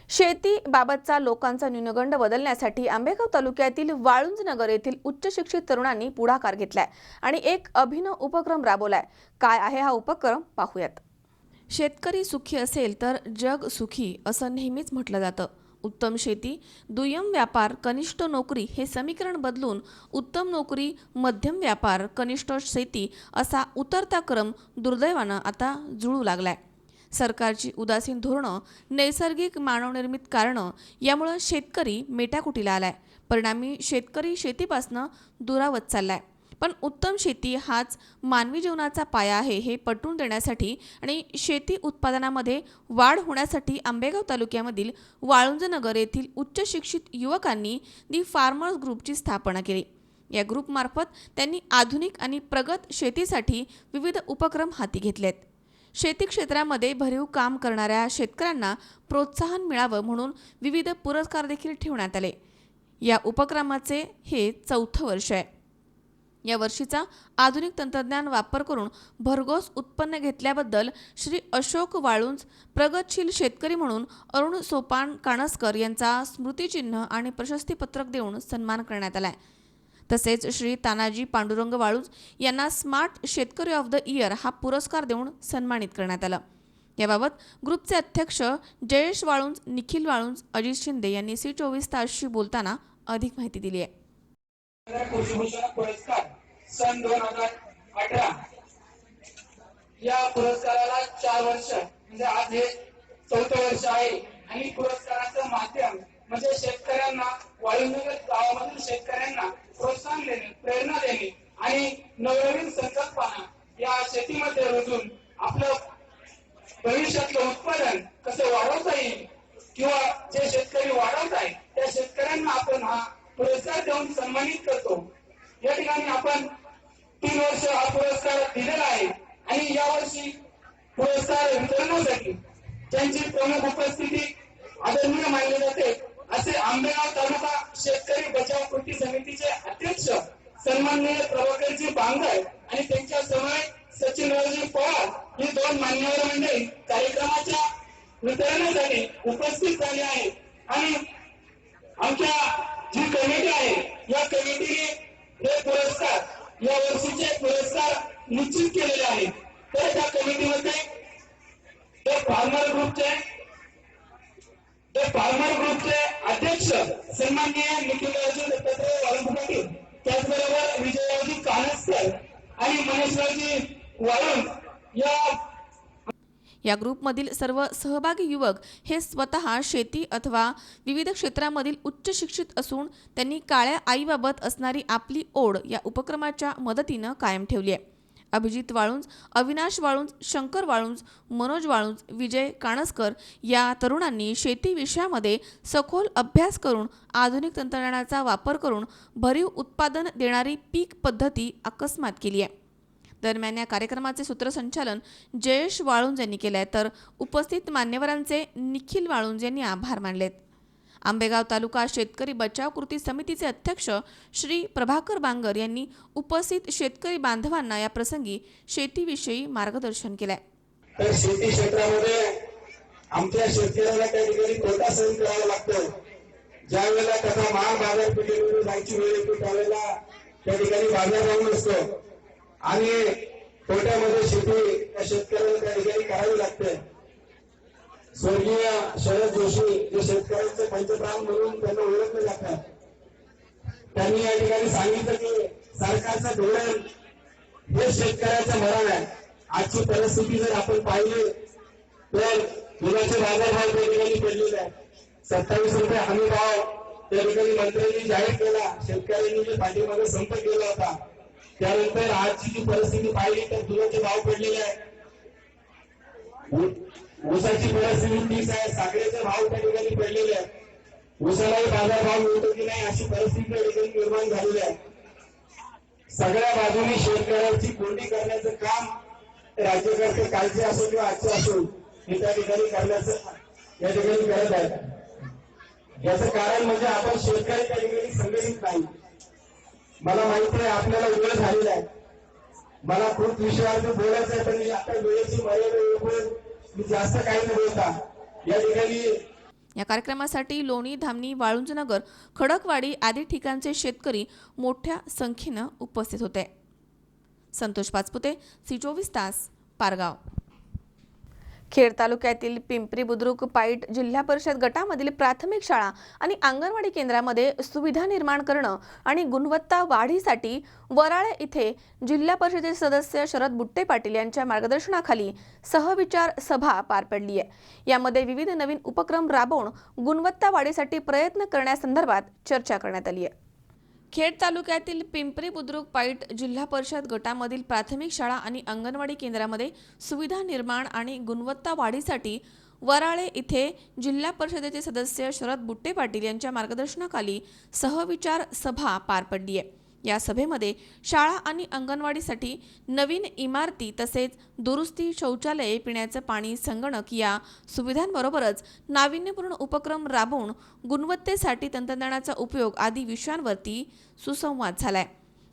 S1: शेतीबाबतचा लोकांचा न्यूनगंड बदलण्यासाठी आंबेगाव तालुक्यातील वाळुंज नगर येथील उच्च शिक्षित तरुणांनी पुढाकार घेतलाय आणि एक अभिनव उपक्रम राबवलाय. काय आहे हा उपक्रम पाहूयात. शेतकरी सुखी असेल तर जग सुखी असं नेहमीच म्हटलं जातं. उत्तम शेती, दुय्यम व्यापार, कनिष्ठ नोकरी हे समीकरण बदलून उत्तम नोकरी, मध्यम व्यापार, कनिष्ठ शेती असा उतरता क्रम दुर्दैवानं आता जुळू लागलाय. सरकारची उदासीन धोरणं, नैसर्गिक मानवनिर्मित कारणं यामुळं शेतकरी मेटाकुटीला आलाय. परिणामी शेतकरी शेतीपासनं दुरावत चाललाय. पण उत्तम शेती हाच मानवी जीवनाचा पाया आहे हे पटवून देण्यासाठी आणि शेती उत्पादनामध्ये वाढ होण्यासाठी आंबेगाव तालुक्यामधील वाळुंज नगर येथील उच्च शिक्षित युवकांनी दी फार्मर्स ग्रुपची स्थापना केली. या ग्रुपमार्फत त्यांनी आधुनिक आणि प्रगत शेतीसाठी विविध उपक्रम हाती घेतलेत. शेती क्षेत्रामध्ये भरीव काम करणाऱ्या शेतकऱ्यांना प्रोत्साहन मिळावं म्हणून विविध पुरस्कार देखील ठेवण्यात आले. या उपक्रमाचे हे 4थं वर्ष आहे. या वर्षीचा आधुनिक तंत्रज्ञान वापर करून भरघोस उत्पन्न घेतल्याबद्दल श्री अशोक वाळुंज प्रगतशील शेतकरी म्हणून अरुण सोपान काणसकर यांचा स्मृतिचिन्ह आणि प्रशस्तीपत्रक देऊन सन्मान करण्यात आलाय. तसेच श्री तानाजी पांडुरंग वाळुंज यांना स्मार्ट शेतकरी ऑफ द इयर हा पुरस्कार देऊन सन्मानित करण्यात आलं. याबाबत ग्रुपचे अध्यक्ष जयेश वाळुंज, निखिल वाळुंज, अजित शिंदे यांनी C24 तासशी बोलताना अधिक माहिती दिली आहे.
S17: कृषीभूषण पुरस्कार सन 2018 या पुरस्काराला 4 वर्ष म्हणजे आज हे 4थं वर्ष आहे आणि पुरस्काराचं माध्यम म्हणजे शेतकऱ्यांना, वाळुंजनगर गावामधील शेतकऱ्यांना प्रोत्साहन देणे, प्रेरणा देणे आणि नवनवीन संकल्पना या शेतीमध्ये रुजून आपलं भविष्यातलं उत्पादन कसं वाढवता येईल किंवा जे शेतकरी वाढवत आहे त्या शेतकऱ्यांना आपण हा पुरस्कार देऊन सन्मानित करतो. या ठिकाणी आपण 3 वर्ष हा पुरस्कार दिलेला आहे आणि यावर्षी पुरस्कार वितरणासाठी ज्यांची प्रमुख उपस्थिती आदरणीय मानली जाते असे आंबेगाव तालुका शेतकरी बचाव कृती समितीचे अध्यक्ष सन्माननीय प्रभाकरजी बांगर आणि त्यांच्या समवेत सचिनरावजी पवार ही 2 मान्यवर मंडळी कार्यक्रमाच्या वितरणासाठी उपस्थित झाले आहेत. आणि आमच्या जी कमिटी आहे या कमिटीने हे पुरस्कार या वर्षीचे पुरस्कार निश्चित केलेले आहेत. तर त्या कमिटीमध्ये फार्मर ग्रुपचे अध्यक्ष सन्माननीय निखिलरावजी दत्तात्रय वाळुंज पाटील, त्याचबरोबर विजयरावजी काणसकर आणि महेशरावजी वाळुंज
S1: या ग्रुपमधील सर्व सहभागी युवक हे स्वतः शेती अथवा विविध क्षेत्रामधील उच्च शिक्षित असून त्यांनी काळ्या आईबाबत असणारी आपली ओढ या उपक्रमाच्या मदतीनं कायम ठेवली आहे. अभिजित वाळुंज, अविनाश वाळुंज, शंकर वाळुंज, मनोज वाळुंज, विजय काणसकर या तरुणांनी शेती विषयामध्ये सखोल अभ्यास करून आधुनिक तंत्रज्ञानाचा वापर करून भरीव उत्पादन देणारी पीक पद्धती अकस्मात केली आहे. दरम्यान या कार्यक्रमाचे सूत्रसंचालन जयेश वाळुंज यांनी केले तर उपस्थित मान्यवरांचे निखिल वाळुंज यांनी आभार मानलेत. आंबेगाव तालुका शेतकरी बचाव कृती समितीचे अध्यक्ष श्री प्रभाकर बांगर यांनी उपस्थित शेतकरी बांधवांना या प्रसंगी शेतीविषयी मार्गदर्शन केले.
S17: तर शेती क्षेत्रामध्ये आमच्या शेतकऱ्याला काही ठिकाणी तोटा सहन करावा लागतो. ज्या वेळेला त्याचा माल बाजारपेठेमध्ये जायची वेळ येते त्यावेळेला त्या ठिकाणी बाजारभाव नसतो आणि तोट्यामध्ये शेती त्या शेतकऱ्याला त्या ठिकाणी करावी लागते. स्वर्गीय शरद जोशी जे शेतकऱ्यांचे पंचप्राण म्हणून त्यांना ओळखले जातात, त्यांनी या ठिकाणी सांगितलं की सरकारचं धोरण हे शेतकऱ्याचं मरण आहे. आजची परिस्थिती जर आपण पाहिली तर दुधाचे बाजारभाव त्या ठिकाणी पडलेले आहे. 27 रुपये हमी भाव त्या ठिकाणी मंत्र्यांनी जाहीर केला. शेतकऱ्यांनी जे पाठीमागे संप केला होता त्यानंतर आजची जी परिस्थिती पाहिली तर दुधाचे भाव पडलेले आहे. ऊसाची परिस्थिती 30 आहे. साखरेचे भाव त्या ठिकाणी पडलेले आहेत. ऊसालाही बाजारभाव मिळतो की नाही अशी परिस्थिती त्या ठिकाणी निर्माण झालेली आहे. सगळ्या बाजूनी शेतकऱ्यांची कोंडी करण्याचं काम राज्यकर्ते कालचे असो किंवा आजचे असो हे त्या ठिकाणी करण्याचं या ठिकाणी करत आहेत. याचं कारण म्हणजे आपण शेतकरी त्या ठिकाणी संघटित नाही. मला माहिती आहे आपल्याला वेळ झालेला आहे. मला खूप विषयावरती बोलायचं आहे, पण मी आता वेळेची मर्यादा येऊन मी जास्त काही न बोलता या ठिकाणी
S1: या कार्यक्रमासाठी लोणी, धामणी, वाळुंजनगर, खडकवाडी आदी ठिकाणचे शेतकरी मोठ्या संख्येनं उपस्थित होते. संतोष पाचपुते, सी24 तास, पारगाव. खेड तालुक्यातील पिंपरी बुद्रुक पाईट जिल्हा परिषद गटामधील प्राथमिक शाळा आणि अंगणवाडी केंद्रामध्ये सुविधा निर्माण करणं आणि गुणवत्ता वाढीसाठी वराळे इथे जिल्हा परिषदेचे सदस्य शरद बुट्टे पाटील यांच्या मार्गदर्शनाखाली सहविचार सभा पार पडली आहे. यामध्ये विविध नवीन उपक्रम राबवून गुणवत्ता वाढीसाठी प्रयत्न करण्यासंदर्भात चर्चा करण्यात आली आहे. खेड तालुक्यातील पिंपरी बुद्रुक पाईट जिल्हा परिषद गटामधील प्राथमिक शाळा आणि अंगणवाडी केंद्रामध्ये सुविधा निर्माण आणि गुणवत्ता वाढीसाठी वराळे इथे जिल्हा परिषदेचे सदस्य शरद बुट्टे पाटील यांच्या मार्गदर्शनाखाली सहविचार सभा पार पडली आहे. या सभेमध्ये शाळा आणि अंगणवाडीसाठी नवीन इमारती तसेच दुरुस्ती, शौचालये, पिण्याचं पाणी, संगणक या सुविधांबरोबरच नाविन्यपूर्ण उपक्रम राबवून गुणवत्तेसाठी तंत्रज्ञानाचा उपयोग आदी विषयांवरती सुसंवाद झालाय.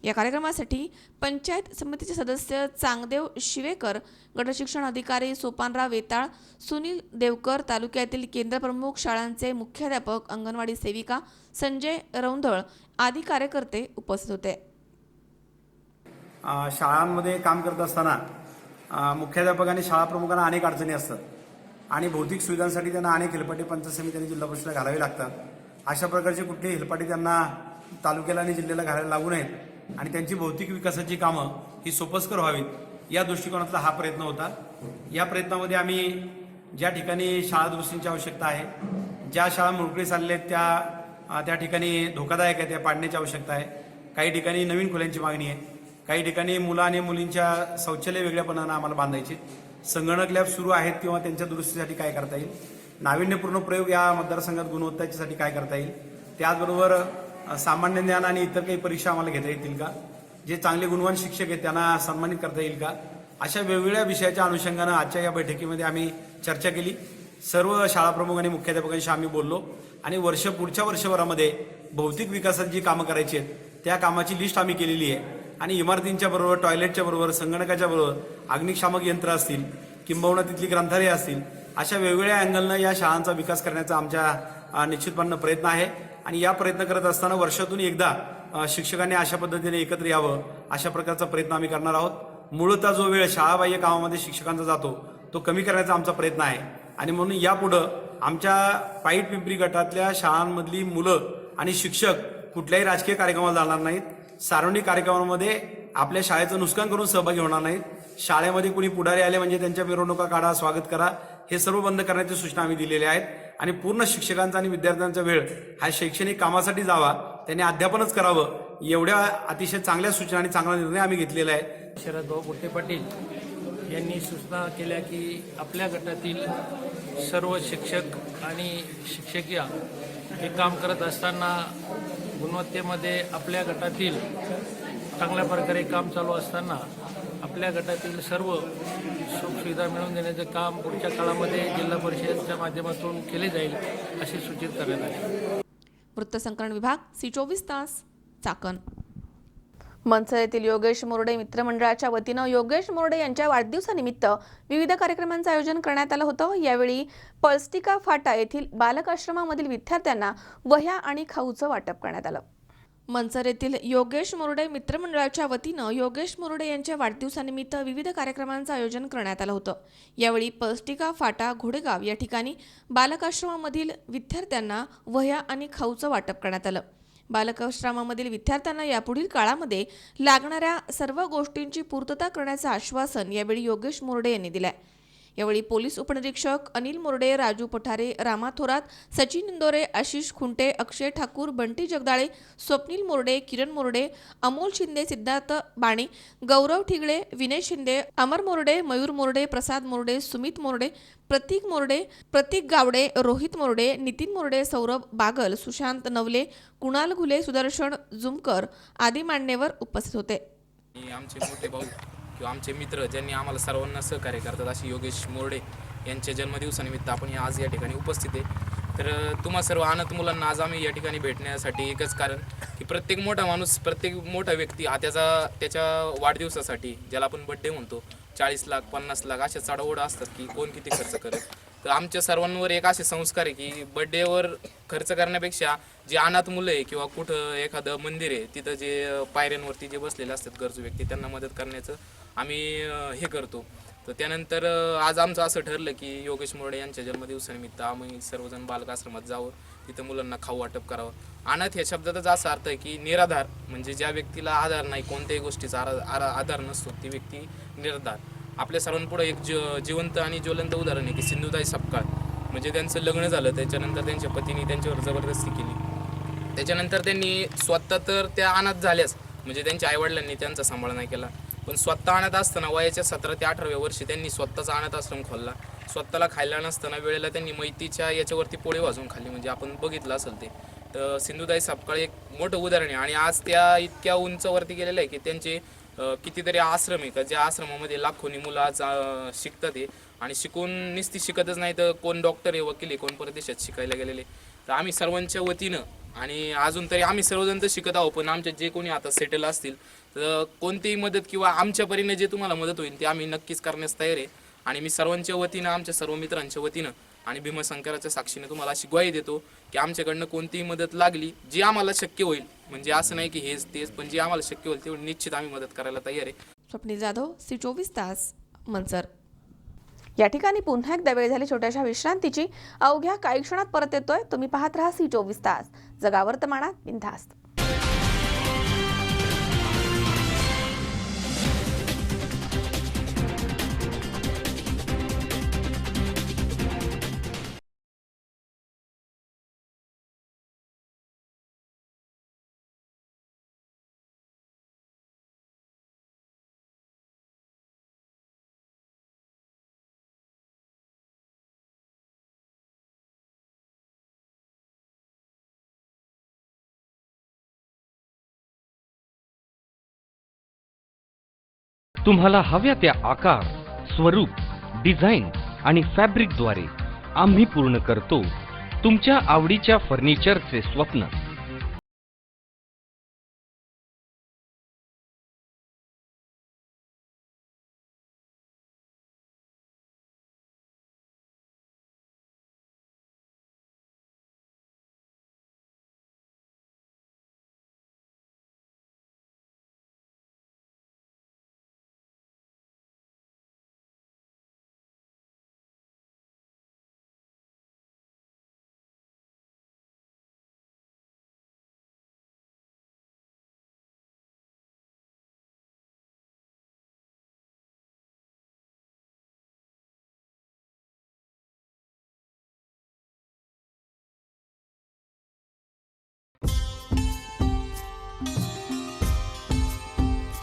S1: या कार्यक्रमासाठी पंचायत समितीचे सदस्य चांगदेव शिवेकर, गटशिक्षण अधिकारी सोपानराव वेताळ, सुनील देवकर, तालुक्यातील केंद्रप्रमुख, शाळांचे मुख्याध्यापक, अंगणवाडी सेविका, संजय रौंधळ आदी कार्यकर्ते उपस्थित होते.
S13: शाळांमध्ये काम करत असताना मुख्याध्यापक आणि शाळा प्रमुखांना अनेक अडचणी असतात आणि भौतिक सुविधांसाठी त्यांना अनेक हेलपाटे पंचायत समिती आणि जिल्हा परिषदेला घालावे लागतात. अशा प्रकारचे कुठलेही हेलपाटे त्यांना तालुक्याला आणि जिल्ह्याला घालायला लागू नयेत आणि त्यांची भौतिक विकासाची कामं ही सोपस्कर व्हावीत या दृष्टिकोनातला हा प्रयत्न होता. या प्रयत्नामध्ये आम्ही ज्या ठिकाणी शाळा दुरुस्तींची आवश्यकता आहे, ज्या शाळा मोकळी चालल्या आहेत त्या ठिकाणी धोकादायक आहे त्या पाडण्याची आवश्यकता आहे. काही ठिकाणी नवीन खोल्यांची मागणी आहे, काही ठिकाणी मुलं आणि मुलींच्या शौचालय वेगळ्यापणानं आम्हाला बांधायची. संगणक लॅब सुरू आहेत किंवा त्यांच्या दुरुस्तीसाठी काय करता येईल, नाविन्यपूर्ण प्रयोग या मतदारसंघात गुणवत्तेसाठी काय करता येईल, त्याचबरोबर सामान्य ज्ञान आणि इतर काही परीक्षा आम्हाला घेता येतील का, जे चांगले गुणवान शिक्षक आहेत त्यांना सन्मानित करता येईल का, अशा वेगवेगळ्या विषयाच्या अनुषंगानं आजच्या या बैठकीमध्ये आम्ही चर्चा केली. सर्व शाळा प्रमुख आणि मुख्याध्यापकांशी आम्ही बोललो आणि पुढच्या वर्षभरामध्ये भौतिक विकासात जी कामं करायची आहेत त्या कामाची लिस्ट आम्ही केलेली आहे आणि इमारतींच्या बरोबर, टॉयलेटच्या बरोबर, संगणकाच्या बरोबर अग्निशामक यंत्र असतील किंबहुना तिथली ग्रंथालय असतील, अशा वेगवेगळ्या अँगलनं या शाळांचा विकास करण्याचा आमच्या निश्चितपणे प्रयत्न आहे. आणि या प्रयत्न करत असताना वर्षातून एकदा शिक्षकांनी अशा पद्धतीने एकत्र यावं अशा प्रकारचा प्रयत्न आम्ही करणार आहोत. मूळतः जो वेळ शाळाबाह्य कामामध्ये शिक्षकांचा जातो तो कमी करण्याचा आमचा प्रयत्न आहे आणि म्हणून यापुढं आमच्या पाईट पिंपरी गटातल्या शाळांमधली मुलं आणि शिक्षक कुठल्याही राजकीय कार्यक्रमाला जाणार नाहीत, सार्वजनिक कार्यक्रमांमध्ये आपल्या शाळेचं नुकसान करून सहभागी होणार नाहीत. शाळेमध्ये कुणी पुढारी आले म्हणजे त्यांच्या मिरवणुका काढा, स्वागत करा, हे सर्व बंद करण्याच्या सूचना आम्ही दिलेल्या आहेत आणि पूर्ण शिक्षकांचा आणि विद्यार्थ्यांचा वेळ हा शैक्षणिक कामासाठी जावा, त्यांनी अध्यापनच करावं, एवढ्या अतिशय चांगल्या सूचना आणि चांगला निर्णय आम्ही घेतलेला आहे.
S18: शरदभाऊ बुट्टे पाटील यांनी सूचना केल्या की आपल्या गटातील सर्व शिक्षक आणि शिक्षिका हे काम करत असताना गुणवत्तेमध्ये आपल्या गटातील चांगल्या प्रकारे काम चालू असताना आपल्या गटातील सर्व सुखसुविधा मिळवून देण्याचे काम पुढच्या काळामध्ये जिल्हा परिषदेच्या माध्यमातून केले जाईल असे सूचित करण्यात आले.
S1: वृत्तसंकलन विभाग, सी24 तास, चाकण. मनसर येथील योगेश मोरडे मित्रमंडळाच्या वतीनं योगेश मोरडे यांच्या वाढदिवसानिमित्त विविध कार्यक्रमांचं आयोजन करण्यात आलं होतं. यावेळी पळस्टिका फाटा येथील बालकाश्रमामधील विद्यार्थ्यांना वह्या आणि खाऊचं वाटप करण्यात आलं. मनसर येथील योगेश मोरडे मित्रमंडळाच्या वतीनं योगेश मोरडे यांच्या वाढदिवसानिमित्त विविध कार्यक्रमांचं आयोजन करण्यात आलं होतं. यावेळी पळस्टिका फाटा घोडेगाव या ठिकाणी बालकाश्रमामधील विद्यार्थ्यांना वह्या आणि खाऊचं वाटप करण्यात आलं. बालकाश्रमामधील विद्यार्थ्यांना यापुढील काळामध्ये लागणाऱ्या सर्व गोष्टींची पूर्तता करण्याचं आश्वासन यावेळी योगेश मोरडे यांनी दिलंय. यावेळी पोलीस उपनिरीक्षक अनिल मोरडे, राजू पठारे, रामा थोरात, सचिन इंदोरे, आशिष खुंटे, अक्षय ठाकूर, बंटी जगदाळे, स्वप्नील मोरडे, किरण मोरडे, अमोल शिंदे, सिद्धार्थ बाणे, गौरव ठिगळे, विनय शिंदे, अमर मोरडे, मयूर मोरडे, प्रसाद मोरडे, सुमित मोरडे, प्रतीक मोरडे, प्रतीक गावडे, रोहित मोरडे, नितीन मोरडे, सौरभ बागल, सुशांत नवले, कुणाल घुले, सुदर्शन जुमकर आदी मान्यवर उपस्थित होते.
S19: आमचे मोठे भाऊ किंवा आमचे मित्र ज्यांनी आम्हाला सर्वांना सहकार्य करतात असे योगेश मोरडे यांच्या जन्मदिवसानिमित्त आपण आज या ठिकाणी उपस्थित आहे. तर तुम्हा सर्व अनाथ मुलांना आज आम्ही या ठिकाणी भेटण्यासाठी एकच कारण की प्रत्येक मोठा माणूस, प्रत्येक मोठा व्यक्ती हा त्याच्या वाढदिवसासाठी, ज्याला आपण बड्डे म्हणतो, 40 लाख 50 लाख अशा चढाओढ असतात की कोण किती खर्च करेल. तर आमच्या सर्वांवर एक असे संस्कार आहे की बड्डेवर खर्च करण्यापेक्षा जे अनाथ मुलं आहे किंवा कुठं एखादं मंदिर आहे तिथं जे पायऱ्यांवरती जे बसलेले असतात गरजू व्यक्ती, त्यांना मदत करण्याचं आम्ही हे करतो. तर त्यानंतर आज आमचं असं ठरलं की योगेश मोरडे यांच्या जन्मदिवसानिमित्त आम्ही सर्वजण बालकाश्रमात जावं, तिथं मुलांना खाऊ वाटप करावं. अनाथ या शब्दातच असा अर्थ आहे की निराधार, म्हणजे ज्या व्यक्तीला आधार नाही, कोणत्याही गोष्टीचा आधार नसतो, ती व्यक्ती निराधार. आपल्या सर्वांपुढे एक जिवंत आणि ज्वलंत उदाहरण आहे की सिंधुताई सपकाळ, म्हणजे त्यांचं लग्न झालं, त्याच्यानंतर त्यांच्या पतीने त्यांच्यावर जबरदस्ती केली. त्याच्यानंतर त्यांनी स्वतः तर त्या अनाथ झाल्याच, म्हणजे त्यांच्या आईवडिलांनी त्यांचा सांभाळ नाही केला, पण स्वतः अनाथ असताना वयाच्या 17 ते 18व्या वर्षी त्यांनी स्वतःचा अनाथ आश्रम खोलला. स्वतःला खायला नसताना वेळेला त्यांनी मैतीच्या याच्यावरती पोळी वाजून खाल्ली, म्हणजे आपण बघितलं असेल ते. तर सिंधुताई सपकाळ एक मोठं उदाहरण आहे. आणि आज त्या इतक्या उंचावरती गेलेल्या आहे की त्यांचे कितीतरी आश्रम आहे का ज्या आश्रमामध्ये लाखोनी मुलं आज शिकतात आहे. आणि शिकून नुसती शिकतच नाही तर कोण डॉक्टर आहे, वकील आहे, कोण परदेशात शिकायला गेलेले. तर आम्ही सर्वांच्या वतीनं, आणि अजून तरी आम्ही सर्वजण तर शिकत आहोत, पण आमच्या जे कोणी आता सेटल असतील तर कोणतीही मदत किंवा आमच्या परीने जे तुम्हाला मदत होईल ते आम्ही नक्कीच करण्यास तयार आहे. आणि मी सर्वांच्या वतीनं, आमच्या सर्व मित्रांच्या वतीनं आणि भीमशंकराच्या साक्षीने तुम्हाला अशी ग्वाही देतो की आमच्याकडनं कोणतीही मदत लागली, जी आम्हाला शक्य होईल, म्हणजे असं नाही की हेच तेच, पण जी आम्हाला शक्य होईल तेवढी निश्चित आम्ही मदत करायला तयार आहे.
S1: स्वप्नील जाधव, C24 तास, मंचर. या ठिकाणी पुन्हा एकदा वेळ झाली छोट्याशा विश्रांतीची. अवघ्या काही क्षणात परत येतोय. तुम्ही पाहत राहा C24 तास, जगा वर्तमानात बिनधास्त.
S9: तुम्हाला हव्या त्या आकार, स्वरूप, डिझाईन आणि फॅब्रिकद्वारे आम्ही पूर्ण करतो तुमच्या आवडीच्या फर्निचरचे स्वप्न.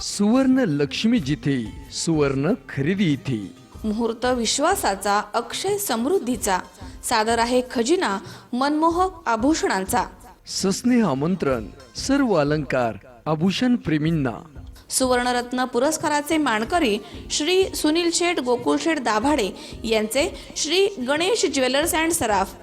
S2: सुवर्ण लक्ष्मी जिथे, सुवर्ण खरेदी इथे.
S1: मुहूर्त विश्वासाचा, अक्षय समृद्धीचा, सादर आहे खजिना मनमोहक आभूषणांचा.
S2: सस्नेह आमंत्रण सर्व अलंकार आभूषण प्रेमींना.
S1: सुवर्णरत्न पुरस्काराचे मानकरी श्री सुनील शेठ गोकुळ शेठ दाभाडे यांचे Shri Ganesh jewellers and Saraf.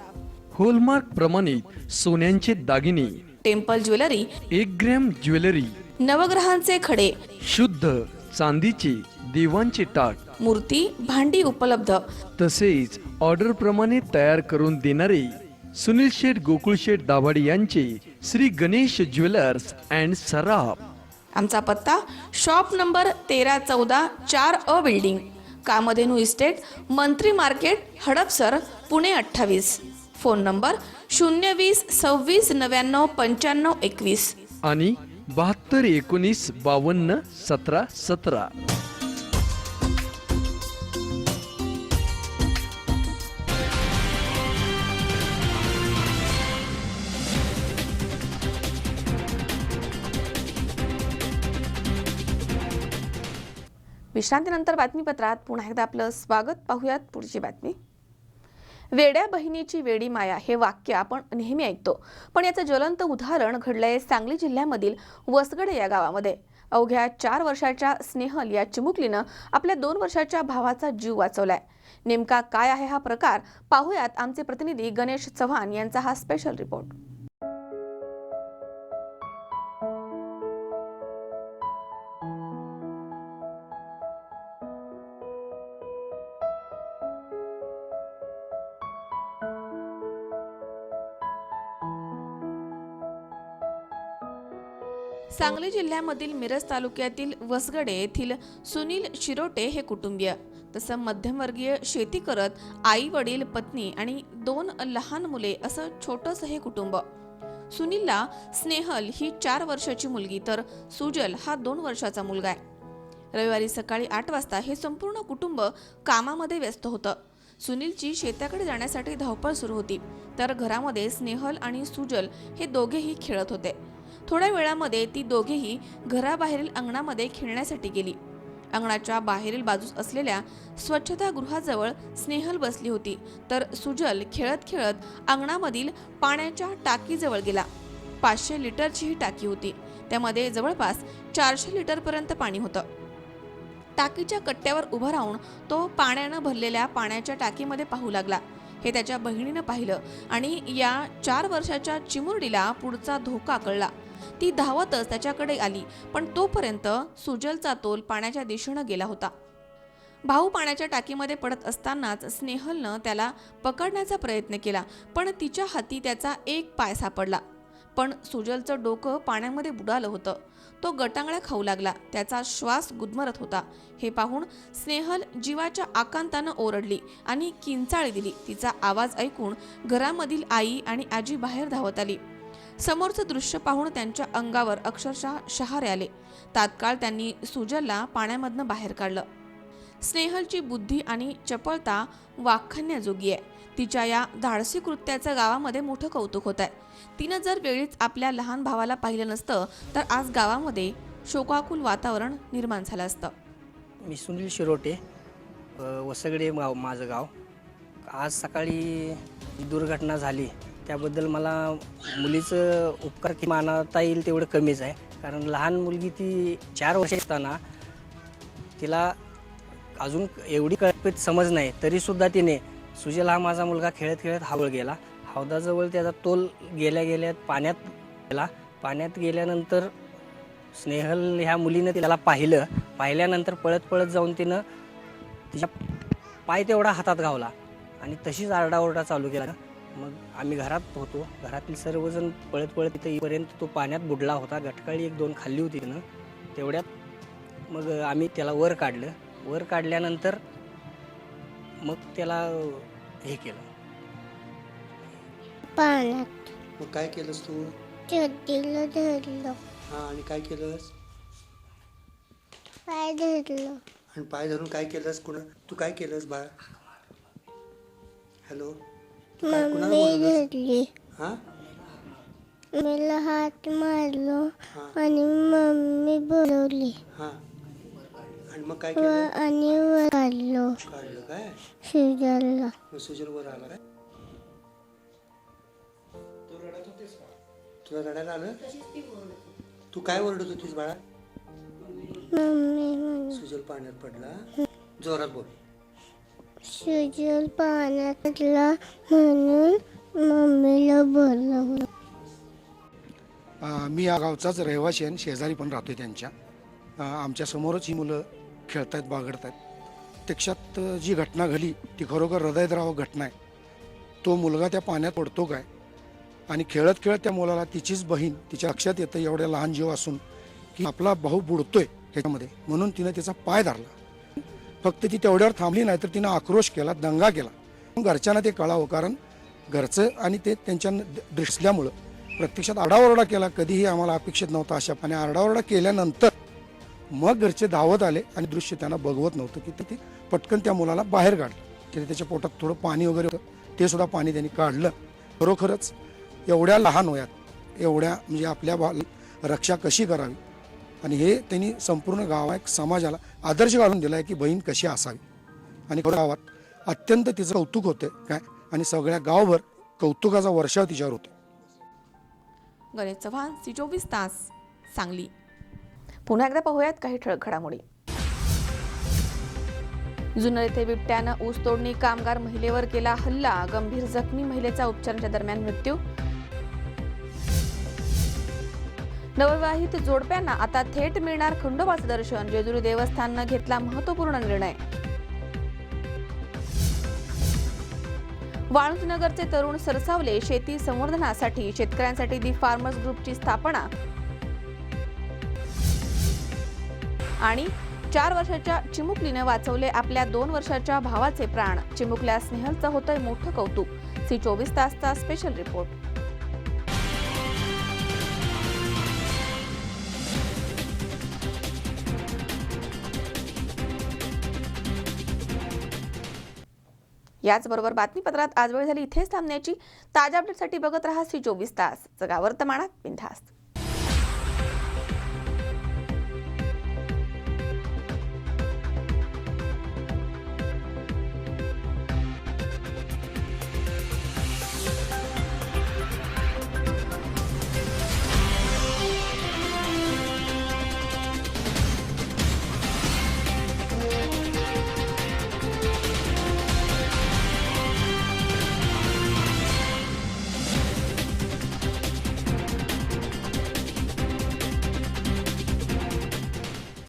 S2: Hallmark प्रमाणित सोन्यांचे दागिने,
S1: टेम्पल ज्वेलरी,
S2: 1 ग्रॅम ज्वेलरी,
S1: नवग्रहांचे खडे,
S2: शुद्ध चांदीचे देवांचे टाट,
S1: मूर्ती, भांडी उपलब्ध.
S2: तसेच ऑर्डर प्रमाणे तयार करून देणारे सुनील शेठ गोकुळ शेठ दाभाडे यांचे श्री गणेश ज्वेलर्स अँड सराफ.
S1: आमचा पत्ता shop number 1314 4A building, Kamdhenu estate, Mantri market, Hadapsar, Pune 28. Phone number 020 26 99 95 21
S2: आणि 72 19 52 17 17.
S1: विश्रांतीनंतर बातमीपत्रात पुन्हा एकदा आपलं स्वागत. पाहूयात पुढची बातमी. वेड्या बहिणीची वेडी माया हे वाक्य आपण नेहमी ऐकतो, पण याचं ज्वलंत उदाहरण घडलंय सांगली जिल्ह्यामधील वसगडे या गावामध्ये. अवघ्या 4 वर्षाच्या स्नेहल या चिमुकलीनं आपल्या 2 वर्षाच्या भावाचा जीव वाचवलाय. नेमका काय आहे हा प्रकार, पाहूयात आमचे प्रतिनिधी गणेश चव्हाण यांचा हा स्पेशल रिपोर्ट. सांगली जिल्ह्यामधील मिरज तालुक्यातील वसगडे येथील सुनील शिरोटे हे कुटुंबीय, तसं मध्यमवर्गीय शेती करत आई वडील पत्नी आणि 2 लहान मुले असं छोटंसं हे कुटुंब. सुनीलला स्नेहल ही 4 वर्षाची मुलगी तर सुजल हा 2 वर्षाचा मुलगा आहे. रविवारी सकाळी 8 वाजता हे संपूर्ण कुटुंब कामामध्ये व्यस्त होतं. सुनीलची शेताकडे जाण्यासाठी धावपळ सुरू होती, तर घरामध्ये स्नेहल आणि सुजल हे दोघेही खेळत होते. थोड्या वेळामध्ये ती दोघेही घराबाहेरील अंगणामध्ये खेळण्यासाठी गेली. अंगणाच्या बाहेरील बाजूस असलेल्या स्वच्छतागृहाजवळ स्नेहल बसली होती, तर सुजल खेळत खेळत अंगणामधील पाण्याच्या टाकीजवळ गेला. 500 लिटरची ही टाकी होती. त्यामध्ये जवळपास 400 लिटरपर्यंत पाणी होतं. टाकीच्या कट्ट्यावर उभा राहून तो पाण्यानं भरलेल्या पाण्याच्या टाकीमध्ये पाहू लागला. हे त्याच्या बहिणीनं पाहिलं आणि या 4 वर्षाच्या चिमुरडीला पुढचा धोका कळला. ती धावतच त्याच्याकडे आली, पण तोपर्यंत सुजलचा तोल पाण्याच्या दिशेनं गेला होता. भाऊ पाण्याच्या टाकीमध्ये पडत असतानाच स्नेहलनं त्याला पकडण्याचा प्रयत्न केला, पण तिच्या हाती त्याचा एक पाय सापडला. पण सुजलचं डोकं पाण्यामध्ये बुडालं होतं. तो गटांगळ्या खाऊ लागला. त्याचा श्वास गुदमरत होता. हे पाहून स्नेहल जीवाच्या आकांतानं ओरडली आणि किंचाळी दिली. तिचा आवाज ऐकून घरामधील आई आणि आजी बाहेर धावत आली. समोरचं दृश्य पाहून त्यांच्या अंगावर अक्षरशः शहारे आले. तात्काळ त्यांनी सुजलला पाण्यामधनं बाहेर काढलं. स्नेहलची बुद्धी आणि चपळता वाखाणण्याजोगी आहे. तिच्या या धाडसी कृत्याचं गावामध्ये मोठं कौतुक होत आहे. तिनं जर वेळीच आपल्या लहान भावाला पाहिलं नसतं तर आज गावामध्ये शोकाकुल वातावरण निर्माण झालं असतं.
S20: मी सुनील शिरोटे, वसगडे माझं गाव. आज सकाळी ही दुर्घटना झाली, त्याबद्दल मला मुलीचं उपकार की मानता येईल तेवढं कमीच आहे. कारण लहान मुलगी ती 4 वर्ष असताना तिला अजून एवढी कल्पित समज नाही, तरीसुद्धा तिने सुजल हा माझा मुलगा खेळत खेळत हावळ गेला. हौदाजवळ त्याचा तोल गेल्या गेल्या पाण्यात गेला. पाण्यात गेल्यानंतर स्नेहल ह्या मुलीनं त्याला पाहिल्यानंतर पळत पळत जाऊन तिनं तिच्या पाय तेवढा हातात घावला आणि तशीच आरडाओरडा चालू केला. मग आम्ही घरात होतो. घरातील सर्वजण पळत पळत तिथं येईपर्यंत तो पाण्यात बुडला होता. गटकाळी 1-2 खाल्ली होती तिनं. तेवढ्यात मग आम्ही त्याला वर काढलं. वर काढल्यानंतर मग त्याला हे केलं
S16: पाण्यात. मग काय केलंस तू?
S21: चड्डीला धरलं.
S16: हां, आणि काय केलंस?
S21: पाय धरलं.
S16: आणि पाय धरून काय केलंस? तू काय केलंस बाळ? हॅलो,
S21: मम्मी धरली.
S16: हां,
S21: मला हात मारलो आणि मम्मी बोलवली.
S16: हां, आणि मग काय केलं?
S21: आणि वर काढलं
S16: काय?
S21: सुजलला.
S16: मग सुजल वर आला काय? तुला रडायला आलं? तू काय ओरडत होतीस बाळा?
S21: मम्मी.
S16: सुजल पाण्यात पडला. जोरात बोल.
S21: सुजल पाण्यात पडला म्हणून मम्मीला बोलवलं.
S22: मी या गावचाच रहिवासी आहे, शेजारी पण राहतोय त्यांच्या. आमच्या समोरच ही मुलं खेळत आहेत, बागडत आहेत. प्रत्यक्षात जी घटना घडली ती खरोखर हृदयद्रावक घटना आहे. तो मुलगा त्या पाण्यात पडतो काय आणि खेळत खेळत त्या मुलाला तिचीच बहीण तिच्या लक्षात येतं एवढ्या लहान जीव असून की आपला भाऊ बुडतोय ह्याच्यामध्ये, म्हणून तिनं तिचा पाय धरला. फक्त ती तेवढ्यावर थांबली नाही तर तिनं आक्रोश केला, दंगा केला. घरच्यांना ते कळावं, कारण घरचं आणि ते त्यांच्या दिसल्यामुळं प्रत्यक्षात आरडाओरडा केला. कधीही आम्हाला अपेक्षित नव्हता अशा. आणि आरडाओरडा केल्यानंतर मग घरचे धावत आले आणि दृश्य त्यांना बघवत नव्हतं की ते पटकन त्या मुलाला बाहेर काढलं. त्याच्या पोटात थोडं पाणी वगैरे होतं, ते सुद्धा पाणी त्यांनी काढलं. खरोखरच एवढ्या लहान वयात एवढ्या म्हणजे आपल्या रक्षा कशी करावी आणि हे त्यांनी संपूर्ण गावात समाजाला आदर्श घालून दिला आहे की बहीण कशी असावी. आणि गावात अत्यंत तिचं कौतुक होतं काय, आणि सगळ्या गावभर कौतुकाचा वर्षाव तिच्यावर होतो.
S1: गणेश चव्हाण, C24 तास, सांगली. पुन्हा एकदा पाहूयात काही ठळक घडामोडी. जुन्नर येथे बिबट्यानं ऊस तोडणी कामगार महिलेवर केला हल्ला, गंभीर जखमी महिलेचा उपचाराच्या दरम्यान मृत्यू. नवविवाहित जोडप्यांना आता थेट मिळणार खंडोबाचं दर्शन, जेजुरी देवस्थाननं घेतला महत्त्वपूर्ण निर्णय. वाळुंजनगरचे तरुण सरसावले, शेती संवर्धनासाठी शेतकऱ्यांसाठी दी फार्मर्स ग्रुपची स्थापना. आणि 4 वर्षाच्या चिमुकलीने वाचवले आपल्या 2 वर्षाच्या भावाचे प्राण, चिमुकल्या स्नेहलचं होतंय मोठं कौतुक. सी 24 तासचा स्पेशल रिपोर्ट. याचबरोबर बातमीपत्रात आज वेळ झाली इथेच थांबण्याची. ताज्या अपडेटसाठी बघत रहा सी 24 तास. जगा वर्तमानात बिनधास्त.